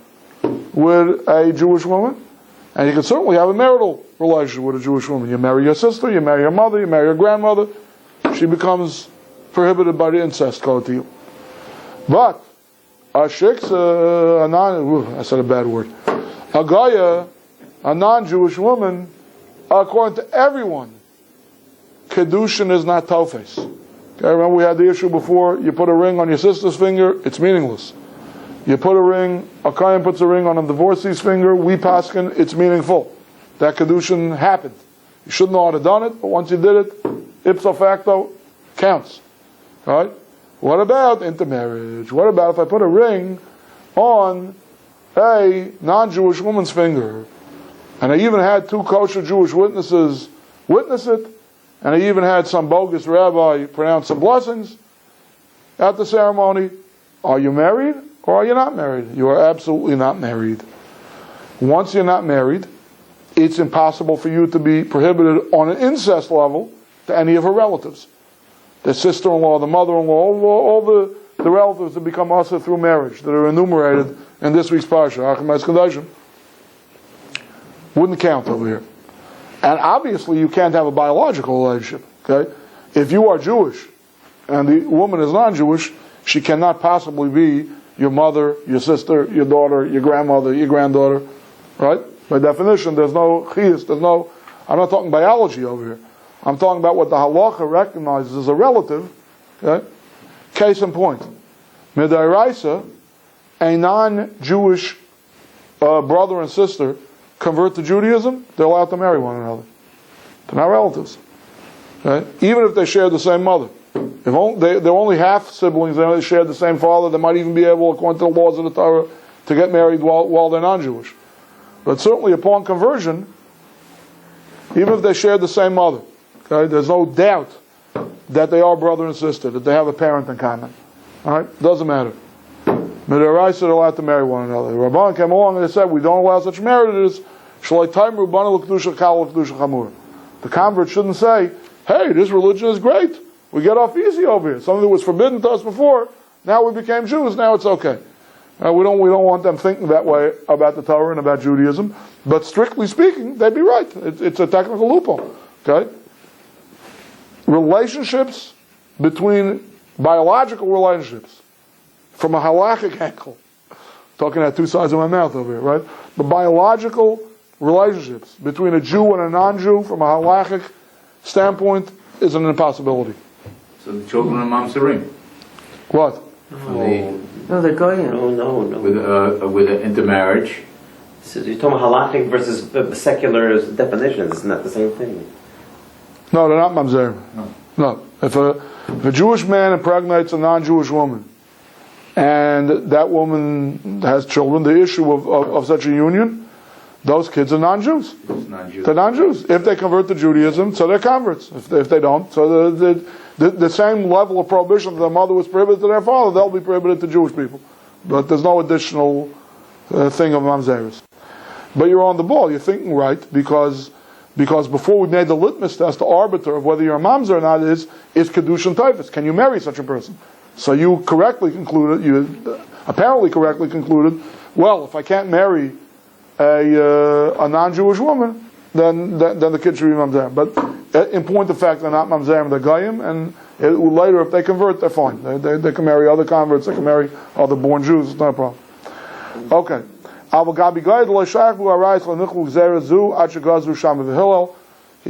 S1: with a Jewish woman, and you could certainly have a marital relationship with a Jewish woman. You marry your sister, you marry your mother, you marry your grandmother, she becomes prohibited by the incest code to you. But a shiksa, I said a bad word. A gaya, a non-Jewish woman, according to everyone, kedushin is not tofes. Okay, remember we had the issue before. You put a ring on your sister's finger, it's meaningless. You put a ring, a kohen puts a ring on a divorcee's finger, we paskin, it's meaningful. That kedushin happened. You shouldn't know how to done it, but once you did it, ipso facto, counts. Right? What about intermarriage? What about if I put a ring on a non-Jewish woman's finger, and I even had 2 kosher Jewish witnesses witness it, and I even had some bogus rabbi pronounce some blessings at the ceremony? Are you married or are you not married? You are absolutely not married. Once you're not married, it's impossible for you to be prohibited on an incest level to any of her relatives. The sister-in-law, the mother-in-law, all the relatives that become asa through marriage, that are enumerated in this week's parsha, Achimais Kadashim, wouldn't count over here. And obviously you can't have a biological relationship. Okay? If you are Jewish and the woman is non-Jewish, she cannot possibly be your mother, your sister, your daughter, your grandmother, your granddaughter. Right? By definition, there's no chiyus, I'm not talking biology over here. I'm talking about what the halacha recognizes as a relative. Okay? Case in point. Midairaisa, a non-Jewish brother and sister convert to Judaism, they're allowed to marry one another. They're not relatives. Okay? Even if they share the same mother. If they're only half siblings, they only share the same father, they might even be able, according to the laws of the Torah, to get married while they're non-Jewish. But certainly upon conversion, even if they share the same mother, okay, there's no doubt that they are brother and sister, that they have a parent in common. Alright? Doesn't matter. Midaraisa, they're allowed to marry one another. The Rabban came along and they said, we don't allow such marriages. The convert shouldn't say, hey, this religion is great. We get off easy over here. Something that was forbidden to us before, now we became Jews, now it's okay. We don't want them thinking that way about the Torah and about Judaism. But strictly speaking, they'd be right. It's a technical loophole. Okay? Relationships between biological relationships from a halachic angle, talking at 2 sides of my mouth over here, right? The biological relationships between a Jew and a non-Jew from a halachic standpoint is an impossibility.
S5: So the children are mamzerim.
S1: What?
S2: No, they're going.
S3: No.
S5: With an intermarriage.
S3: So you're talking about halachic versus secular definitions. It's not the same thing.
S1: No, they're not mamzerim. No. If a Jewish man impregnates a non-Jewish woman, and that woman has children, the issue of such a union, those kids are non-Jews. They're non-Jews. If they convert to Judaism, so they're converts. If they don't, so the same level of prohibition that their mother was prohibited to their father, they'll be prohibited to Jewish people. But there's no additional thing of mamzeris. But you're on the ball. You're thinking right, because before we made the litmus test, the arbiter of whether you're a mamzer or not is kedushin typhus. Can you marry such a person? So you apparently correctly concluded, well, if I can't marry a non-Jewish woman, then the kid should be mamzer. But in point of fact, they're not mamzer, they're goyim, and later if they convert, they're fine. They can marry other converts, they can marry other born Jews, it's not a problem. Okay. He's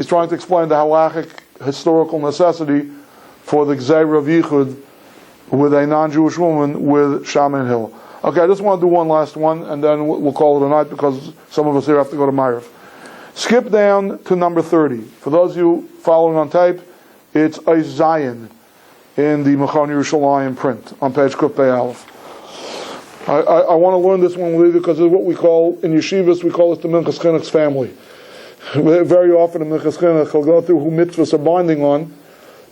S1: trying to explain the halachic historical necessity for the gzeira of yichud with a non-Jewish woman with Shama and Hillel. Okay, I just want to do one last one, and then we'll call it a night because some of us here have to go to Ma'ariv. Skip down to number 30. For those of you following on tape, it's Eis Zayin in the Mechon Yerushalayim print on page Kuf Pei Aleph. I want to learn this one with you because it's what we call, in yeshivas, we call it the Minchas Chinuch's family. Very often in Minchas Chinuch, he'll go through who mitzvahs are binding on,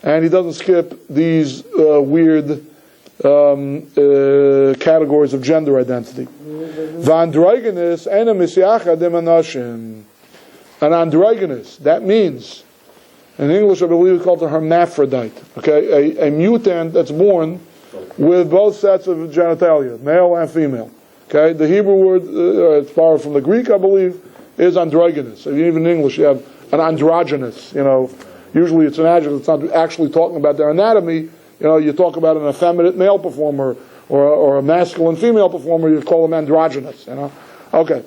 S1: and he doesn't skip these weird categories of gender identity. V'androgynous ena misyachadem anashim. An androgynous, that means, in English I believe it's called a hermaphrodite. Okay, a mutant that's born with both sets of genitalia, male and female. Okay, the Hebrew word, it's borrowed from the Greek, I believe, is androgynous. Even in English, you have an androgynous. Usually it's an adjective. It's not actually talking about their anatomy. You talk about an effeminate male performer or a masculine female performer. You call them androgynous. Okay,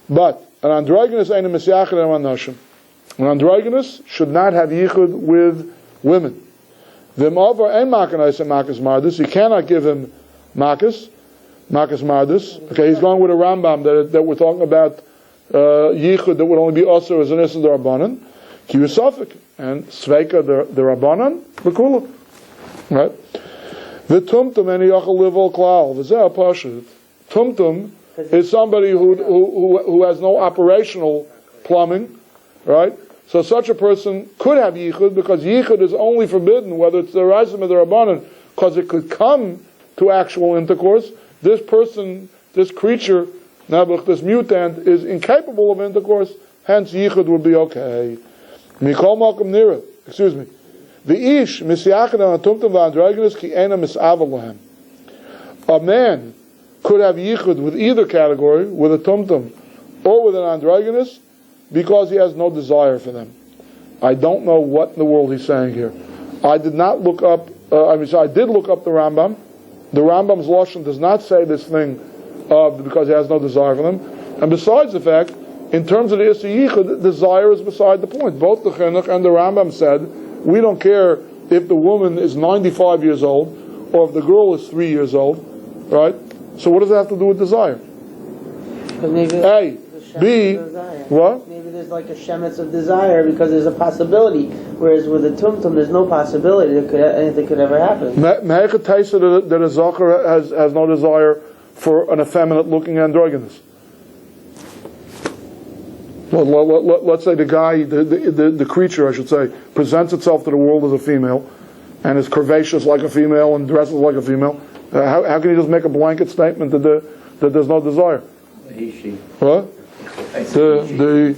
S1: but an androgynous ain't a misyachad anashim. An androgynous should not have yichud with women. You cannot give him makas mardus. Okay, he's going with a Rambam that we're talking about yichud that would only be osir as an issa d'Rabbanan. Ki Yusafik and sveika the Rabbanan v'kula. Right? V'tumtum and yachal live al klal. V'zeh pashut. Tumtum is somebody who has no operational plumbing, right? So such a person could have yichud because yichud is only forbidden whether it's the Rasim or the Rabbanan because it could come to actual intercourse. This person, this creature, Nabuch, this mutant, is incapable of intercourse, hence yichud would be okay. Mikol malkum nira, excuse me. The ish misyachad anatumtum v'androgynous ki ena misavel lahem. A man could have yichud with either category, with a tumtum or with an androgynous, because he has no desire for them. I don't know what in the world he's saying here. I did not look up, I did look up the Rambam. The Rambam's Lashon does not say this thing because he has no desire for them. And besides the fact, in terms of the Issa Yichud, desire is beside the point. Both the Chinuch and the Rambam said, we don't care if the woman is 95 years old or if the girl is 3 years old, right? So what does that have to do with desire? A. B. What?
S2: Maybe there's like a shemetz of desire because there's a possibility, whereas with a tumtum there's no possibility that anything could ever happen.
S1: Me'echet taisa that a zachar has no desire for an effeminate looking androgynous. Let's say the guy, the creature, I should say, presents itself to the world as a female, and is curvaceous like a female and dresses like a female. How can you just make a blanket statement that there's no desire? What? The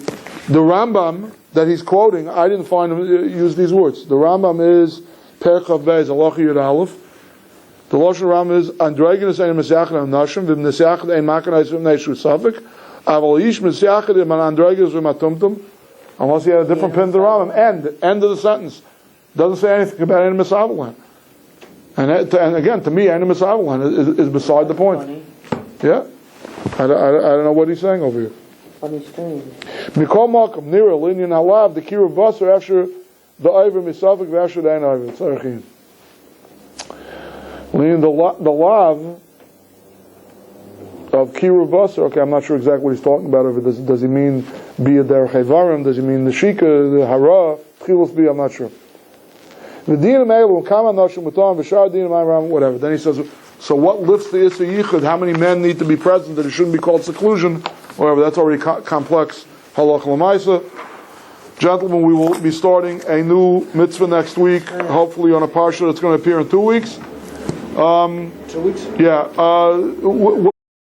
S1: Rambam that he's quoting, I didn't find him use these words. The Rambam is Perchav Beis Halacha Yud Aleph. The Lashon Rambam is androgynous ein misyachad anashim v'im misyachad ein makanais v'im neishu safik aval ish misyachad im androgynous v'im atumtum. Unless he had a different pin to the Rambam. End of the sentence. Doesn't say anything about any misavelan. And again, to me, any misavelan is beside the point. Yeah. I don't know what he's saying over here.
S2: Funny strange.
S1: Mikol Malkum, Nira, Linyan Halav, the Kiruv Basar, after the Iver Misafik, after the Ein Iver, Tzarechim. Linyan, the Lav of Kiruv Basar, okay, I'm not sure exactly what he's talking about over this. Does he mean Bia Derech Hevarim? Does he mean the Shika, the Hara, Chilos Bia? I'm not sure. The Din Meilu, Kama Nashim Mutam, Vishar Din Meiram, whatever. Then he says, so what lifts the Issa Yichud? How many men need to be present that it shouldn't be called seclusion? Whatever, that's already complex. Halach Lamaisa. Gentlemen, we will be starting a new mitzvah next week, hopefully on a parsha that's going to appear in 2 weeks.
S4: 2 weeks?
S1: Yeah.